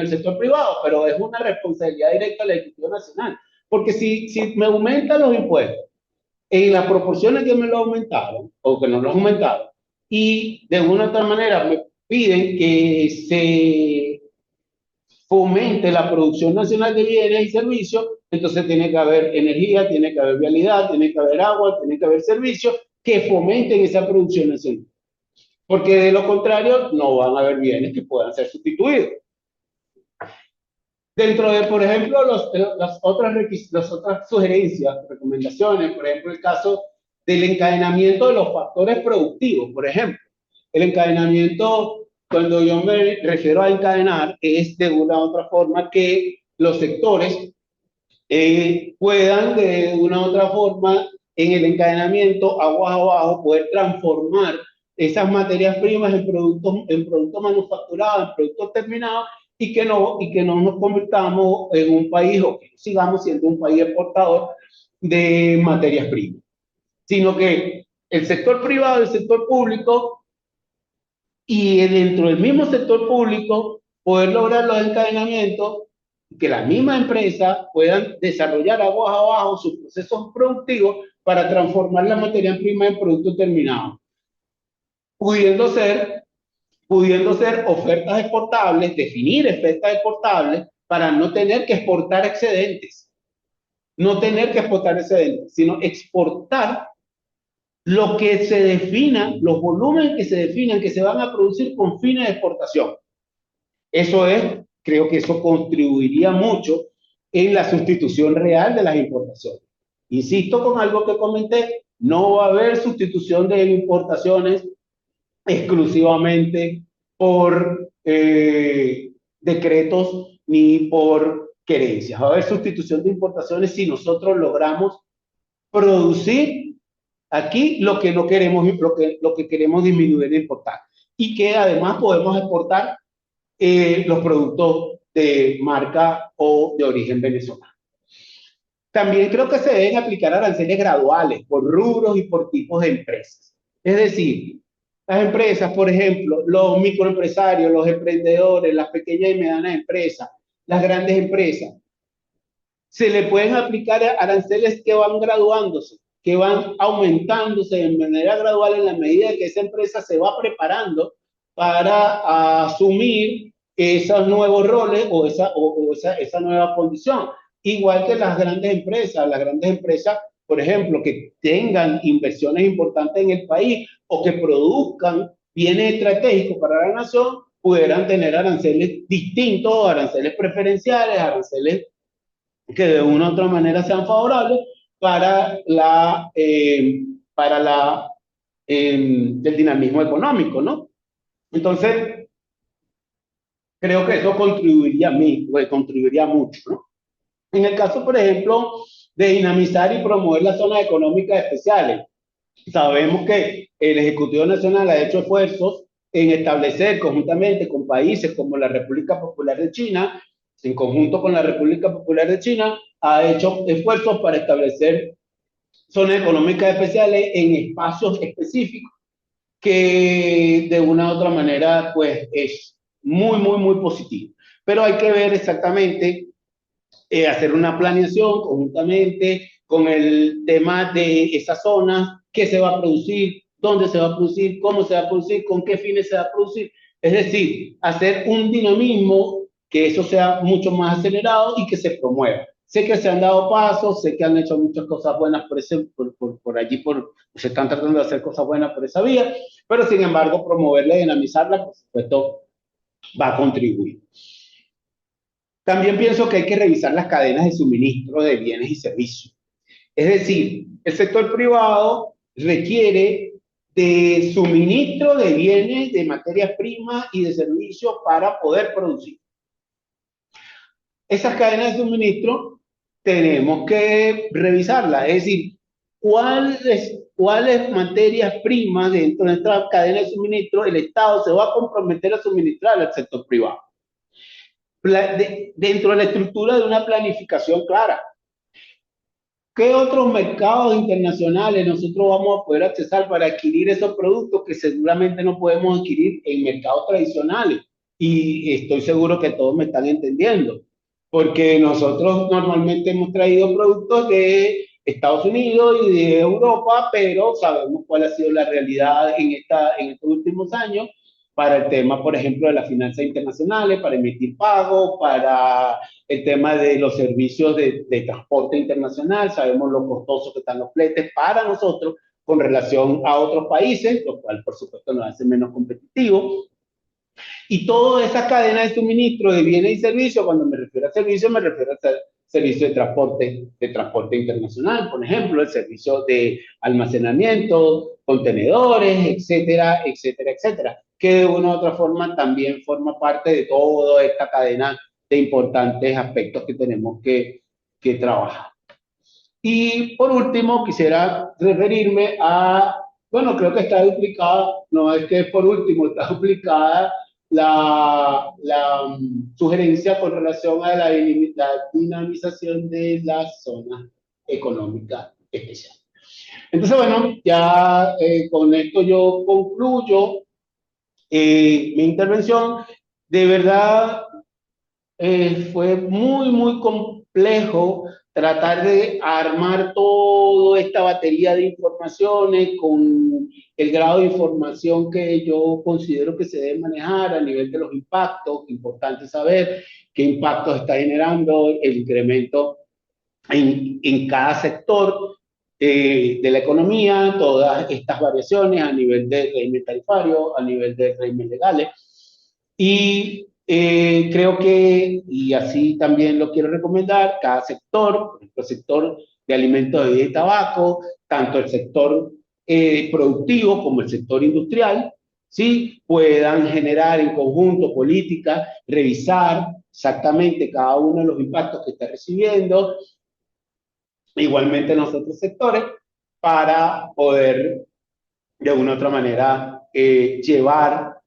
el sector privado, pero es una responsabilidad directa del Ejecutivo Nacional. Porque si me aumentan los impuestos en las proporciones que me lo aumentaron, o que no lo aumentaron, y de una u otra manera me piden que se fomente la producción nacional de bienes y servicios, entonces tiene que haber energía, tiene que haber vialidad, tiene que haber agua, tiene que haber servicios que fomenten esa producción nacional. Porque de lo contrario no van a haber bienes que puedan ser sustituidos. Dentro de, por ejemplo, las otras sugerencias, recomendaciones, por ejemplo, el caso del encadenamiento de los factores productivos, por ejemplo. El encadenamiento, cuando yo me refiero a encadenar, es de una u otra forma que los sectores puedan de una u otra forma en el encadenamiento aguas abajo poder transformar esas materias primas en productos manufacturados, en productos terminados y que no nos convirtamos en un país o que sigamos siendo un país exportador de materias primas, sino que el sector privado, el sector público y dentro del mismo sector público poder lograr los encadenamientos, que la misma empresa puedan desarrollar aguas abajo sus procesos productivos para transformar la materia prima en producto terminado, pudiendo ser ofertas exportables, definir ofertas exportables para no tener que exportar excedentes, sino exportar lo que se defina, los volúmenes que se definan que se van a producir con fines de exportación. Creo que eso contribuiría mucho en la sustitución real de las importaciones. Insisto con algo que comenté, no va a haber sustitución de importaciones exclusivamente por decretos ni por querencias. Va a haber sustitución de importaciones si nosotros logramos producir aquí lo que no queremos, lo que queremos disminuir de importar. Y que además podemos exportar los productos de marca o de origen venezolano. También creo que se deben aplicar aranceles graduales por rubros y por tipos de empresas. Es decir, las empresas, por ejemplo, los microempresarios, los emprendedores, las pequeñas y medianas empresas, las grandes empresas, se le pueden aplicar aranceles que van graduándose, que van aumentándose de manera gradual en la medida que esa empresa se va preparando para asumir esos nuevos roles o esa nueva condición. Igual que las grandes empresas, por ejemplo, que tengan inversiones importantes en el país o que produzcan bienes estratégicos para la nación, pudieran tener aranceles distintos, aranceles preferenciales, aranceles que de una u otra manera sean favorables para el dinamismo económico, ¿no? Entonces, creo que eso contribuiría mucho, ¿no? En el caso, por ejemplo, de dinamizar y promover las zonas económicas especiales, sabemos que el Ejecutivo Nacional ha hecho esfuerzos en establecer conjuntamente con países como la República Popular de China, en conjunto con la República Popular de China, ha hecho esfuerzos para establecer zonas económicas especiales en espacios específicos que de una u otra manera pues es muy positivo. Pero hay que ver exactamente, hacer una planeación conjuntamente con el tema de esas zonas, qué se va a producir, dónde se va a producir, cómo se va a producir, con qué fines se va a producir. Es decir, hacer un dinamismo que eso sea mucho más acelerado y que se promueva. Sé que se han dado pasos, sé que han hecho muchas cosas buenas por allí, se están tratando de hacer cosas buenas por esa vía, pero sin embargo promoverla y dinamizarla, por supuesto, va a contribuir. También pienso que hay que revisar las cadenas de suministro de bienes y servicios. Es decir, el sector privado requiere de suministro de bienes, de materias primas y de servicios para poder producir. Esas cadenas de suministro tenemos que revisarlas, es decir, cuáles materias primas dentro de esta cadena de suministro el Estado se va a comprometer a suministrar al sector privado. Dentro de la estructura de una planificación clara. ¿Qué otros mercados internacionales nosotros vamos a poder accesar para adquirir esos productos que seguramente no podemos adquirir en mercados tradicionales? Y estoy seguro que todos me están entendiendo, porque nosotros normalmente hemos traído productos de Estados Unidos y de Europa, pero sabemos cuál ha sido la realidad en estos últimos años para el tema, por ejemplo, de las finanzas internacionales, para emitir pagos, para el tema de los servicios de transporte internacional, sabemos lo costosos que están los fletes para nosotros con relación a otros países, lo cual por supuesto nos hace menos competitivos. Y toda esa cadena de suministro de bienes y servicios, cuando me refiero a servicios, me refiero a servicio de transporte internacional, por ejemplo, el servicio de almacenamiento, contenedores, etcétera, etcétera, etcétera, que de una u otra forma también forma parte de toda esta cadena de importantes aspectos que tenemos que trabajar. Y por último, quisiera referirme a, bueno, creo que está duplicada, no es que es por último, está duplicada la sugerencia con relación a la dinamización de la zona económica especial. Entonces, bueno, ya con esto yo concluyo mi intervención. De verdad, fue muy complejo tratar de armar toda esta batería de informaciones con el grado de información que yo considero que se debe manejar a nivel de los impactos. Importante saber qué impactos está generando el incremento en cada sector de la economía, todas estas variaciones a nivel de régimen tarifario, a nivel de régimen legales. Y creo que, y así también lo quiero recomendar, cada sector, por ejemplo, el sector de alimentos, bebida y tabaco, tanto el sector productivo como el sector industrial, ¿sí? Puedan generar en conjunto políticas, revisar exactamente cada uno de los impactos que está recibiendo, igualmente en los otros sectores, para poder de una u otra manera llevar,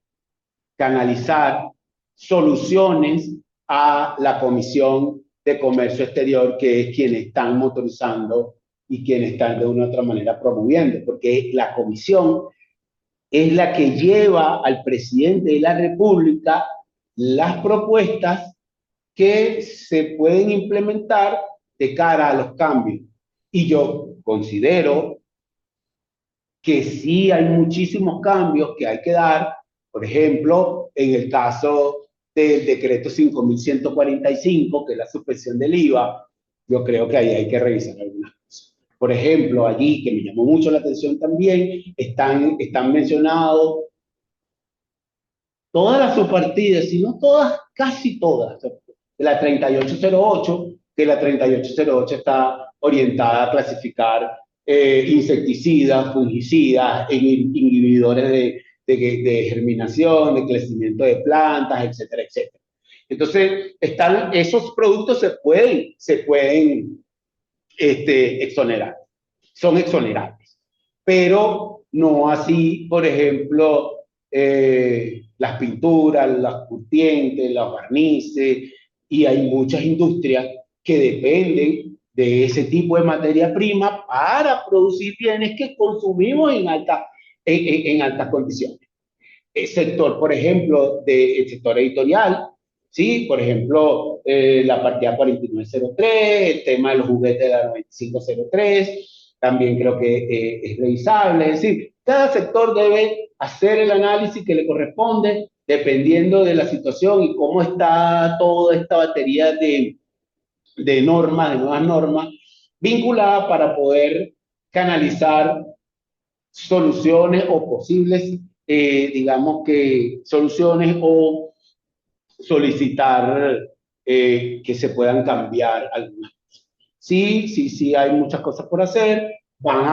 canalizar soluciones a la Comisión de Comercio Exterior, que es quienes están motorizando y quienes están de una u otra manera promoviendo, porque la comisión es la que lleva al presidente de la República las propuestas que se pueden implementar de cara a los cambios. Y yo considero que sí hay muchísimos cambios que hay que dar, por ejemplo, en el caso del decreto 5.145, que es la suspensión del IVA, yo creo que ahí hay que revisar algunas cosas. Por ejemplo, allí, que me llamó mucho la atención también, están mencionados todas las subpartidas, si no todas, casi todas, de la 3808, que la 3808 está orientada a clasificar insecticidas, fungicidas, inhibidores de germinación, de crecimiento de plantas, etcétera, etcétera. Entonces, esos productos se pueden exonerar, son exonerables, pero no así, por ejemplo, las pinturas, las curtientes, los barnices, y hay muchas industrias que dependen de ese tipo de materia prima para producir bienes que consumimos en altas condiciones. El sector, por ejemplo, del sector editorial, ¿sí? Por ejemplo, la partida 4903, el tema de los juguetes de la 9503, también creo que es revisable. Es decir, cada sector debe hacer el análisis que le corresponde dependiendo de la situación y cómo está toda esta batería de normas, de nuevas normas, vinculada para poder canalizar soluciones o posibles, digamos que soluciones o solicitar que se puedan cambiar algunas cosas. Sí, sí, sí, hay muchas cosas por hacer, van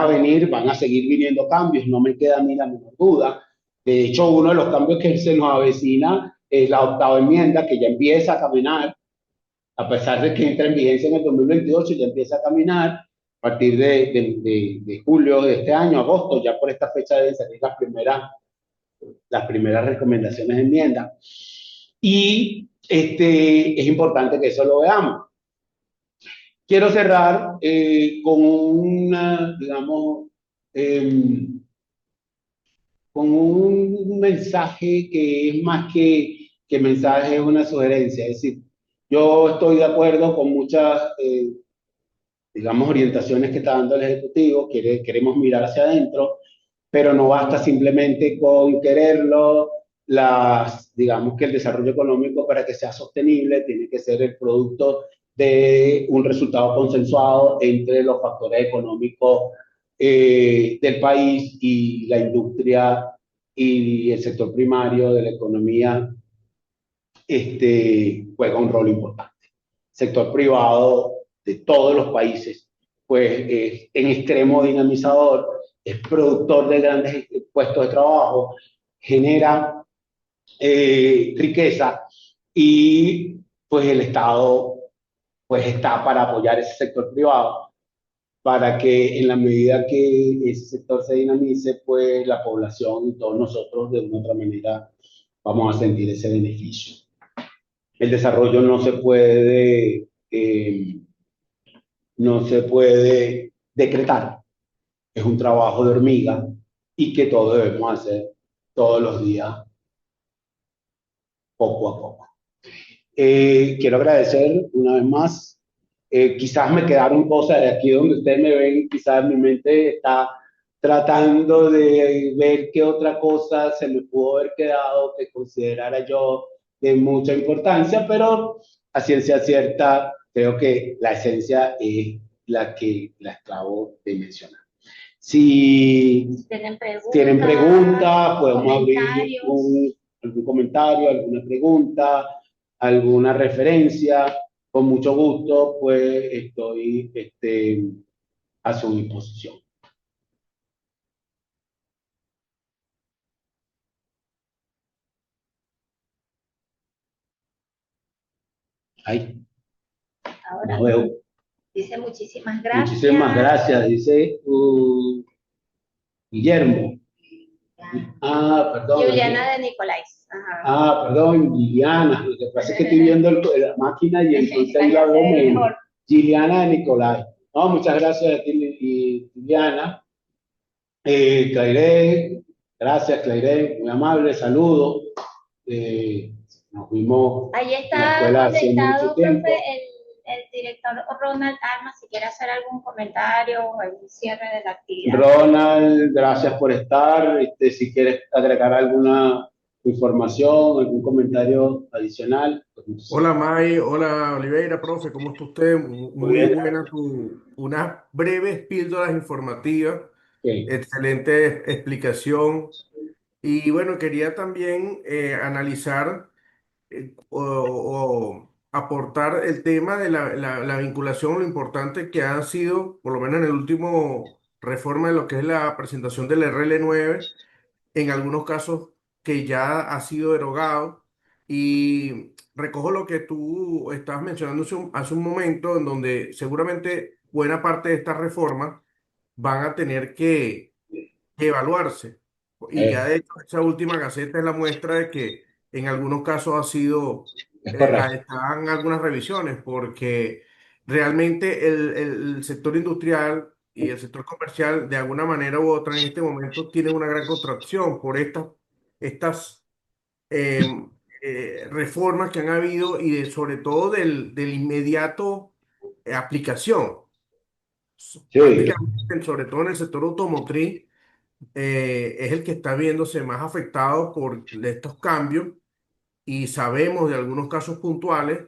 a seguir viniendo cambios, no me queda a mí la menor duda. De hecho, uno de los cambios que se nos avecina es la octava enmienda, que ya empieza a caminar, a pesar de que entra en vigencia en el 2028, ya empieza a caminar a partir de julio de este año, agosto, ya por esta fecha deben salir las primeras recomendaciones de enmienda. Y es importante que eso lo veamos. Quiero cerrar con una, digamos, eh, con un mensaje que es más que mensaje, es una sugerencia. Es decir, yo estoy de acuerdo con muchas, digamos, orientaciones que está dando el Ejecutivo, queremos mirar hacia adentro, pero no basta simplemente con quererlo, digamos que el desarrollo económico para que sea sostenible tiene que ser el producto de un resultado consensuado entre los factores económicos del país y la industria y el sector primario de la economía juega un rol importante. Sector privado de todos los países, pues es en extremo dinamizador, es productor de grandes puestos de trabajo, genera riqueza y pues el Estado pues está para apoyar ese sector privado para que en la medida que ese sector se dinamice, pues la población y todos nosotros de una otra manera vamos a sentir ese beneficio. El desarrollo no se puede decretar, es un trabajo de hormiga y que todos debemos hacer todos los días, poco a poco. Quiero agradecer una vez más. Quizás me quedaron cosas de aquí donde ustedes me ven, quizás mi mente está tratando de ver qué otra cosa se me pudo haber quedado que considerara yo de mucha importancia, pero a ciencia cierta creo que la esencia es la que la acabo de mencionar. Si tienen preguntas, podemos abrir algún comentario, alguna pregunta, alguna referencia. Con mucho gusto, pues estoy a su disposición. Ay, Ahora no veo. dice muchísimas gracias. Muchísimas gracias, dice Guillermo. Ah, perdón. Juliana de Nicolás. Ajá. Ah, perdón, Liliana. Lo que pasa es que estoy viendo la máquina y entonces ahí la veo menos. Liliana de Nicolás. No, muchas gracias a ti, Liliana. Claire, gracias, Claire, muy amable, saludos. Nos vimos Ahí en la está escuela hace mucho conectado, tiempo. profe, el director Ronald Armas, si quiere hacer algún comentario o algún cierre de la actividad. Ronald, gracias por estar. Si quieres agregar alguna información, algún comentario adicional. Pues, Hola May, hola Oliveira, profe, ¿cómo está usted? Muy bien. buena unas breves píldoras informativas, Okay. excelente explicación. Y bueno, quería también analizar o aportar el tema de la vinculación, lo importante que ha sido, por lo menos en el último reforma de lo que es la presentación del RL9, en algunos casos que ya ha sido derogado. Y recojo lo que tú estabas mencionando hace un momento, en donde seguramente buena parte de estas reformas van a tener que evaluarse. Y ya Eh, de hecho, esa última gaceta es la muestra de que en algunos casos ha sido, es correcto. están algunas revisiones, porque realmente el sector industrial y el sector comercial, de alguna manera u otra, en este momento tienen una gran contracción por estas reformas que han habido y sobre todo del inmediato aplicación. Sí, Prácticamente, sobre todo en el sector automotriz, es el que está viéndose más afectado por estos cambios, y sabemos de algunos casos puntuales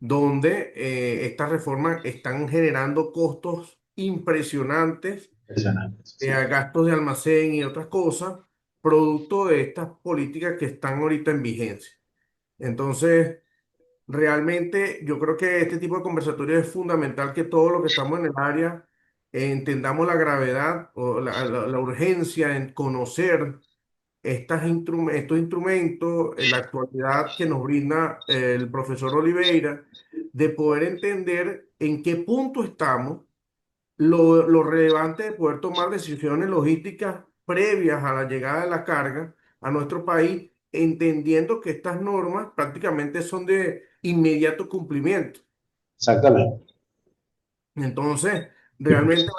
donde estas reformas están generando costos impresionantes, impresionante. Sí. gastos de almacén y otras cosas, producto de estas políticas que están ahorita en vigencia. Entonces, realmente yo creo que este tipo de conversatorios es fundamental, que todos los que estamos en el área entendamos la gravedad o la urgencia en conocer estos instrumentos, en la actualidad que nos brinda el profesor Oliveira, de poder entender en qué punto estamos, lo relevante de poder tomar decisiones logísticas previas a la llegada de la carga a nuestro país, entendiendo que estas normas prácticamente son de inmediato cumplimiento. Exactamente. Entonces, realmente,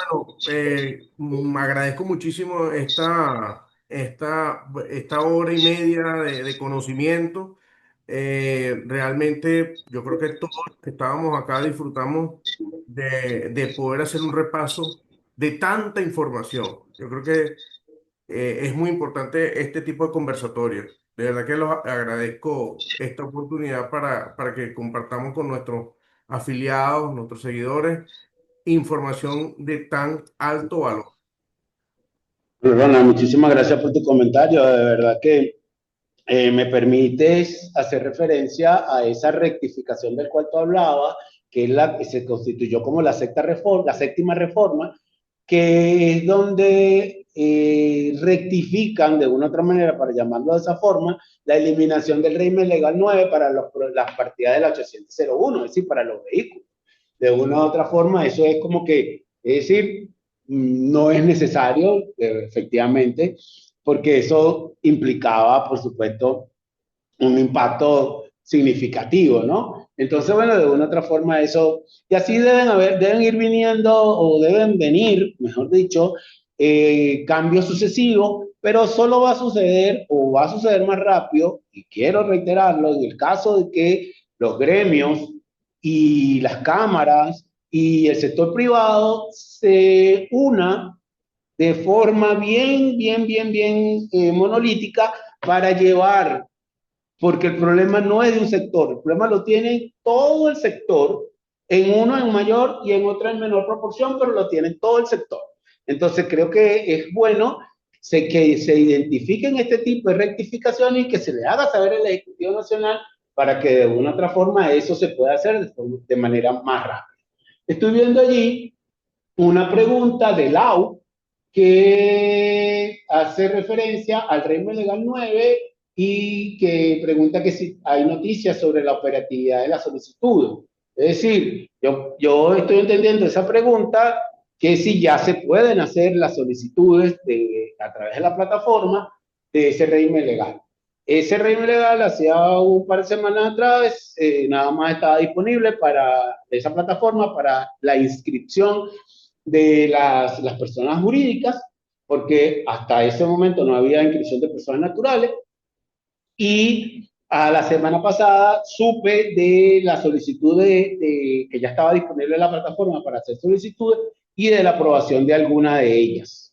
bueno, agradezco muchísimo esta hora y media de conocimiento. Realmente, yo creo que todos los que estábamos acá disfrutamos de poder hacer un repaso de tanta información. Yo creo que es muy importante este tipo de conversatorios. De verdad que los agradezco esta oportunidad para que compartamos con nuestros afiliados, nuestros seguidores, información de tan alto valor. Ronald, muchísimas gracias por tu comentario. De verdad que me permites hacer referencia a esa rectificación del cual tú hablabas, que es la que se constituyó como la séptima reforma, que es donde rectifican de una u otra manera, para llamarlo de esa forma, la eliminación del régimen legal 9 para las partidas de la 801, es decir, para los vehículos. De una u otra forma, eso es como que, es decir, no es necesario, efectivamente, porque eso implicaba, por supuesto, un impacto significativo, ¿no? Entonces, bueno, de una u otra forma eso, y así deben ir viniendo, o deben venir, mejor dicho, cambios sucesivos, pero solo va a suceder, o va a suceder más rápido, y quiero reiterarlo, en el caso de que los gremios y las cámaras y el sector privado se una de forma bien monolítica para llevar, porque el problema no es de un sector, el problema lo tiene todo el sector, en uno en mayor y en otro en menor proporción, pero lo tiene todo el sector. Entonces creo que es bueno que se identifiquen este tipo de rectificaciones y que se le haga saber al Ejecutivo Nacional para que de una u otra forma eso se pueda hacer de manera más rápida. Estoy viendo allí una pregunta de Lau que hace referencia al régimen legal 9 y que pregunta que si hay noticias sobre la operatividad de la solicitud. Es decir, yo estoy entendiendo esa pregunta, que si ya se pueden hacer las solicitudes a través de la plataforma de ese régimen legal. Ese régimen legal, hacía un par de semanas atrás, nada más estaba disponible para esa plataforma para la inscripción de las personas jurídicas, porque hasta ese momento no había inscripción de personas naturales. Y a la semana pasada supe de la solicitud que ya estaba disponible en la plataforma para hacer solicitudes, y de la aprobación de alguna de ellas.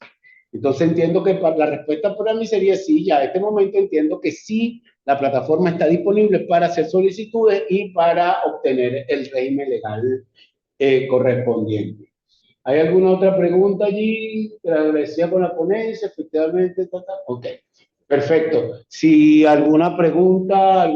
Entonces entiendo que la respuesta para mí sería sí, ya en este momento entiendo que sí, la plataforma está disponible para hacer solicitudes y para obtener el régimen legal correspondiente. ¿Hay alguna otra pregunta allí? Agradecía con la ponencia, efectivamente. Ok. Perfecto. Si alguna pregunta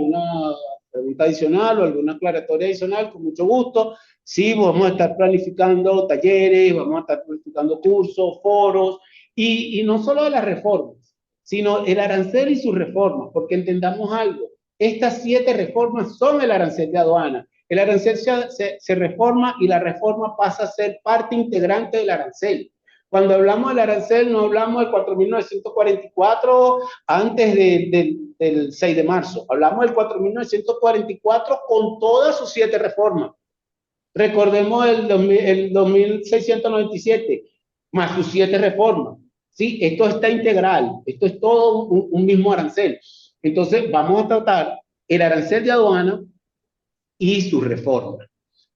adicional o alguna aclaratoria adicional, con mucho gusto. Sí, vamos a estar planificando talleres, vamos a estar planificando cursos, foros, y no solo de las reformas, sino el arancel y sus reformas, porque entendamos algo. Estas 7 reformas son el arancel de aduana. El arancel se reforma y la reforma pasa a ser parte integrante del arancel. Cuando hablamos del arancel, no hablamos del 4.944 antes del 6 de marzo. Hablamos del 4.944 con todas sus 7 reformas. Recordemos el 2.697 más sus 7 reformas. ¿Sí? Esto está integral. Esto es todo un mismo arancel. Entonces, vamos a tratar el arancel de aduana y sus reformas.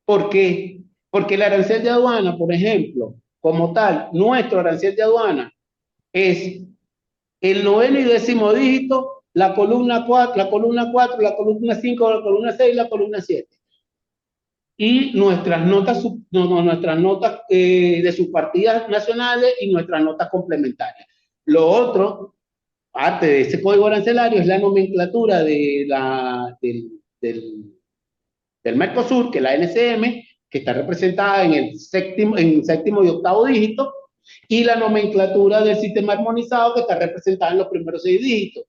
¿Por qué? Porque el arancel de aduana, por ejemplo, como tal, nuestro arancel de aduana es el noveno y décimo dígito, la columna 4, la columna 4, la columna 5, la columna 6, la columna 7. Y nuestras notas, nuestras notas de sus partidas nacionales y nuestras notas complementarias. Lo otro, parte de ese código arancelario, es la nomenclatura del Mercosur, que es la NCM, que está representada en séptimo y octavo dígito, y la nomenclatura del sistema armonizado, que está representada en los primeros 6 dígitos,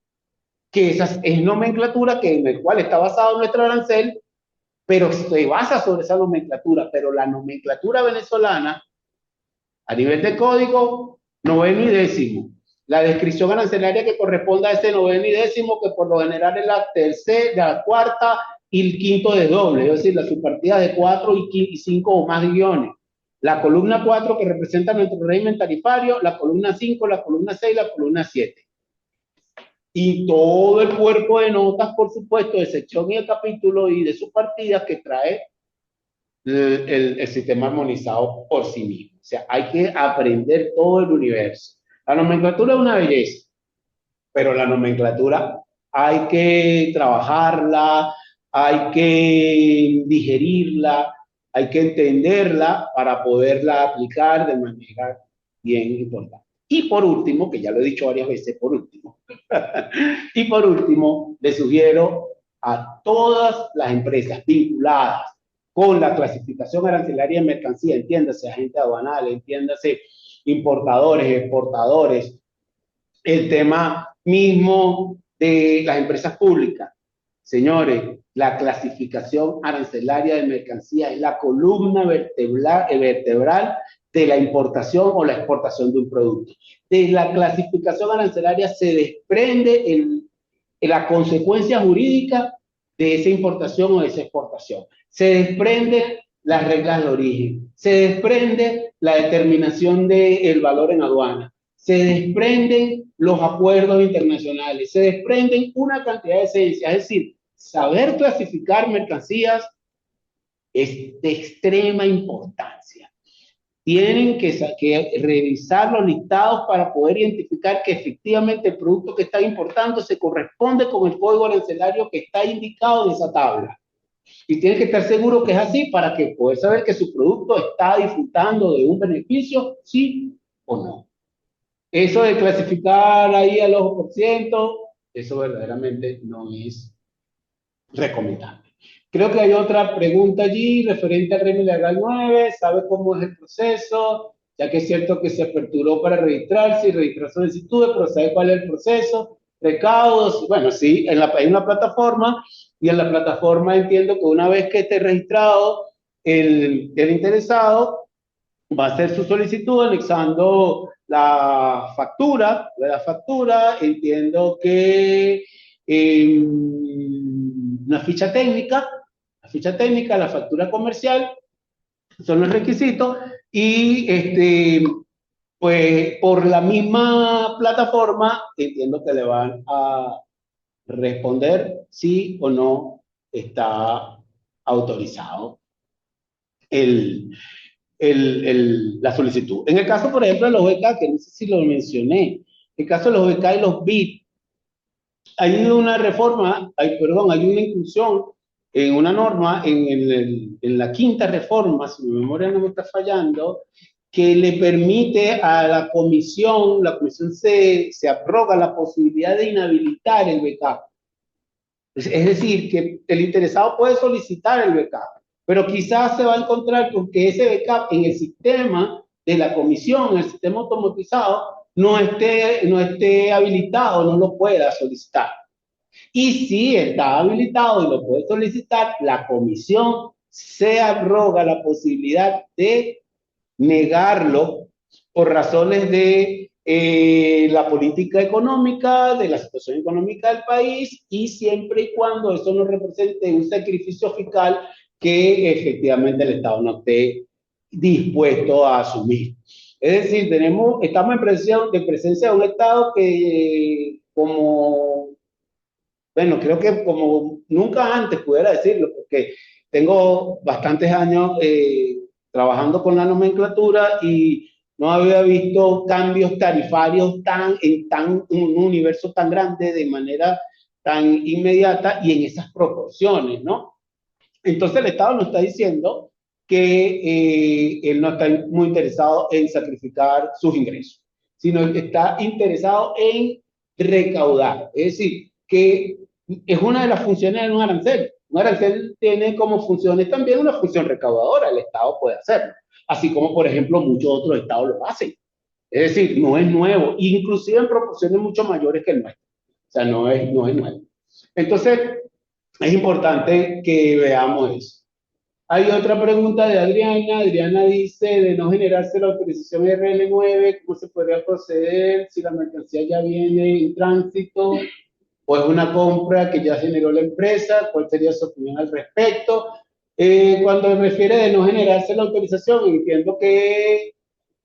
que esa es nomenclatura en el cual está basado nuestro arancel, pero se basa sobre esa nomenclatura, pero la nomenclatura venezolana, a nivel de código, noveno y décimo. La descripción arancelaria que corresponde a ese noveno y décimo, que por lo general es la tercera, la cuarta y el quinto desdoble, es decir, la subpartida de 4 y 5 o más guiones. La columna 4 que representa nuestro régimen tarifario, la columna 5, la columna 6, la columna 7. Y todo el cuerpo de notas, por supuesto, de sección y de capítulo y de subpartidas que trae el sistema armonizado por sí mismo. O sea, hay que aprender todo el universo. La nomenclatura es una belleza, pero la nomenclatura hay que trabajarla, hay que digerirla, hay que entenderla para poderla aplicar de manera bien importante. Y por último, que ya lo he dicho varias veces, por último, y por último, le sugiero a todas las empresas vinculadas con la clasificación arancelaria de mercancía, entiéndase agente aduanal, entiéndase importadores, exportadores, el tema mismo de las empresas públicas. Señores, la clasificación arancelaria de mercancía es la columna vertebral de la importación o la exportación de un producto. De la clasificación arancelaria se desprende la consecuencia jurídica de esa importación o de esa exportación. Se desprende las reglas de origen, se desprende la determinación del valor en aduana, se desprenden los acuerdos internacionales, se desprenden una cantidad de esencias. Es decir, saber clasificar mercancías es de extrema importancia. Tienen que revisar los listados para poder identificar que efectivamente el producto que están importando se corresponde con el código arancelario que está indicado en esa tabla. Y tienen que estar seguros que es así para que poder saber que su producto está disfrutando de un beneficio, sí o no. Eso de clasificar ahí al ojo por ciento, eso verdaderamente no es recomendable. Creo que hay otra pregunta allí referente al régimen legal 9, ¿sabe cómo es el proceso? Ya que es cierto que se aperturó para registrarse y registrar solicitudes, pero ¿sabe cuál es el proceso? Recaudos, bueno, sí, hay una plataforma y en la plataforma entiendo que una vez que esté registrado el interesado, va a hacer su solicitud anexando la factura, entiendo que una ficha técnica, la factura comercial, son los requisitos, y pues por la misma plataforma entiendo que le van a responder sí o no está autorizado la solicitud. En el caso, por ejemplo, de los BK, que no sé si lo mencioné, el caso de los BK y los BIT, hay una reforma, hay una inclusión en una norma, en la quinta reforma, si mi memoria no me está fallando, que le permite a la comisión se abroga la posibilidad de inhabilitar el becado. Es decir, que el interesado puede solicitar el backup, pero quizás se va a encontrar con que ese backup en el sistema de la comisión, en el sistema automatizado, no esté habilitado, no lo pueda solicitar. Y si está habilitado y lo puede solicitar, la comisión se abroga la posibilidad de negarlo por razones de la política económica, de la situación económica del país, y siempre y cuando eso no represente un sacrificio fiscal que efectivamente el Estado no esté dispuesto a asumir. Es decir, estamos en presencia de un Estado que, bueno, creo que como nunca antes pudiera decirlo, porque tengo bastantes años trabajando con la nomenclatura y no había visto cambios tarifarios un universo tan grande de manera tan inmediata y en esas proporciones, ¿no? Entonces el Estado nos está diciendo que él no está muy interesado en sacrificar sus ingresos, sino que está interesado en recaudar. Es decir, que es una de las funciones de un arancel. Un arancel tiene como funciones también una función recaudadora, el Estado puede hacerlo, así como por ejemplo muchos otros estados lo hacen. Es decir, no es nuevo, inclusive en proporciones mucho mayores que el nuestro. O sea, no es nuevo. Entonces, es importante que veamos eso. Hay otra pregunta de Adriana. Adriana dice, de no generarse la autorización RL9, ¿cómo se podría proceder si la mercancía ya viene en tránsito o es una compra que ya generó la empresa? ¿Cuál sería su opinión al respecto? Cuando me refiere de no generarse la autorización, entiendo que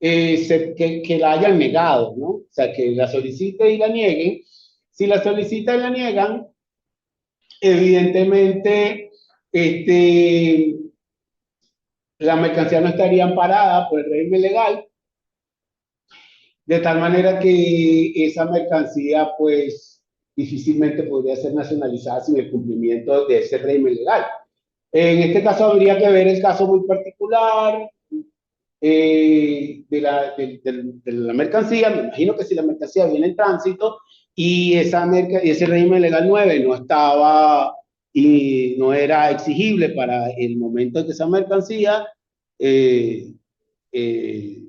la hayan negado, ¿no? O sea, que la solicite y la nieguen. Si la solicitan y la niegan, evidentemente, la mercancía no estaría amparada por el régimen legal, de tal manera que esa mercancía, pues, difícilmente podría ser nacionalizada sin el cumplimiento de ese régimen legal. En este caso habría que ver el caso muy particular de la mercancía. Me imagino que si la mercancía viene en tránsito y ese régimen legal 9 no estaba y no era exigible para el momento en que esa mercancía eh, eh,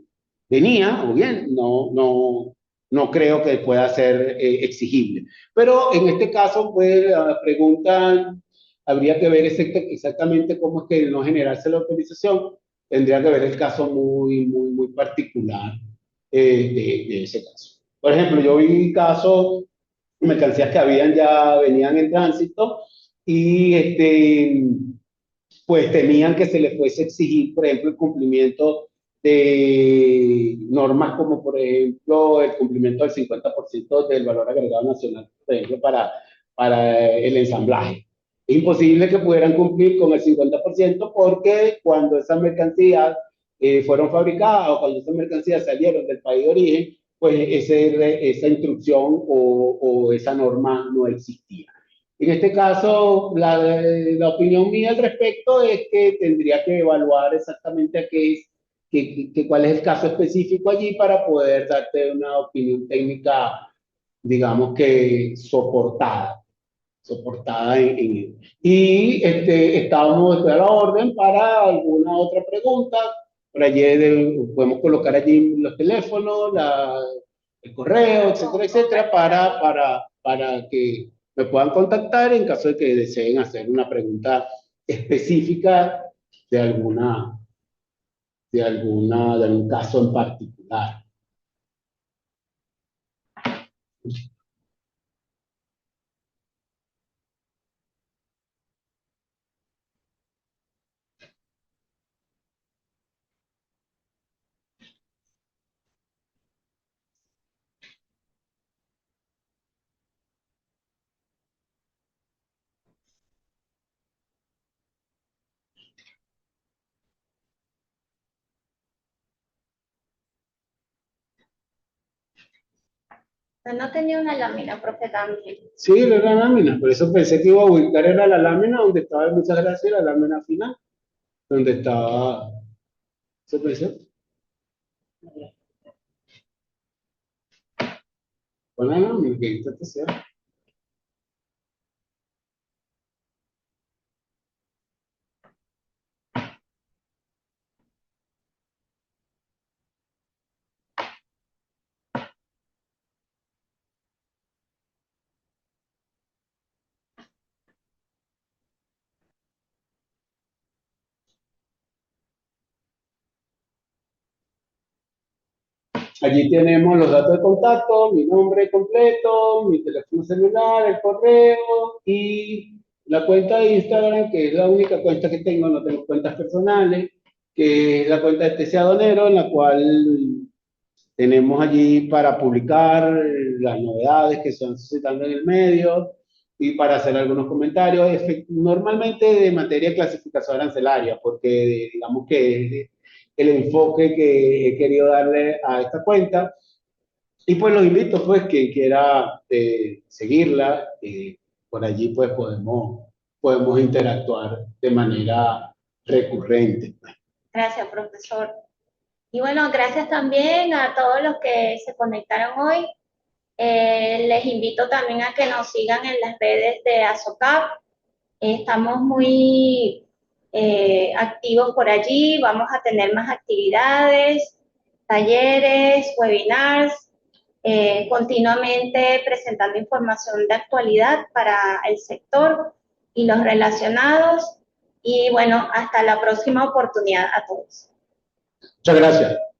venía, o bien, no creo que pueda ser exigible. Pero en este caso, pues, la pregunta habría que ver exactamente cómo es que no generarse la autorización. Tendría que ver el caso muy particular de ese caso. Por ejemplo, yo vi casos, mercancías que venían en tránsito y pues temían que se les fuese a exigir, por ejemplo, el cumplimiento de normas como, por ejemplo, el cumplimiento del 50% del valor agregado nacional, por ejemplo, para el ensamblaje. Es imposible que pudieran cumplir con el 50% porque cuando esas mercancías fueron fabricadas o cuando esas mercancías salieron del país de origen, pues esa instrucción o esa norma no existía. En este caso, la opinión mía al respecto es que tendría que evaluar exactamente cuál es el caso específico allí para poder darte una opinión técnica, digamos que soportada y estoy a la orden para alguna otra pregunta. Por allí podemos colocar allí los teléfonos, el correo, etcétera, para que me puedan contactar en caso de que deseen hacer una pregunta específica de de algún caso en particular. Pero no tenía una lámina, profe, también. Sí, era la lámina, por eso pensé que iba a ubicar era la lámina donde estaba, muchas gracias, la lámina final, donde estaba, ¿se pensó? Bueno, no, Miguelito, te sea. Allí tenemos los datos de contacto, mi nombre completo, mi teléfono celular, el correo y la cuenta de Instagram, que es la única cuenta que tengo, no tengo cuentas personales, que es la cuenta de TCA Donero, en la cual tenemos allí para publicar las novedades que se van suscitando en el medio y para hacer algunos comentarios, normalmente de materia de clasificación arancelaria, porque digamos que es el enfoque que he querido darle a esta cuenta. Y pues los invito, pues, quien quiera seguirla, por allí pues podemos interactuar de manera recurrente. Gracias, profesor. Y bueno, gracias también a todos los que se conectaron hoy. Les invito también a que nos sigan en las redes de ASOCAP. Estamos muy activos por allí, vamos a tener más actividades, talleres, webinars, continuamente presentando información de actualidad para el sector y los relacionados. Y bueno, hasta la próxima oportunidad a todos. Muchas gracias.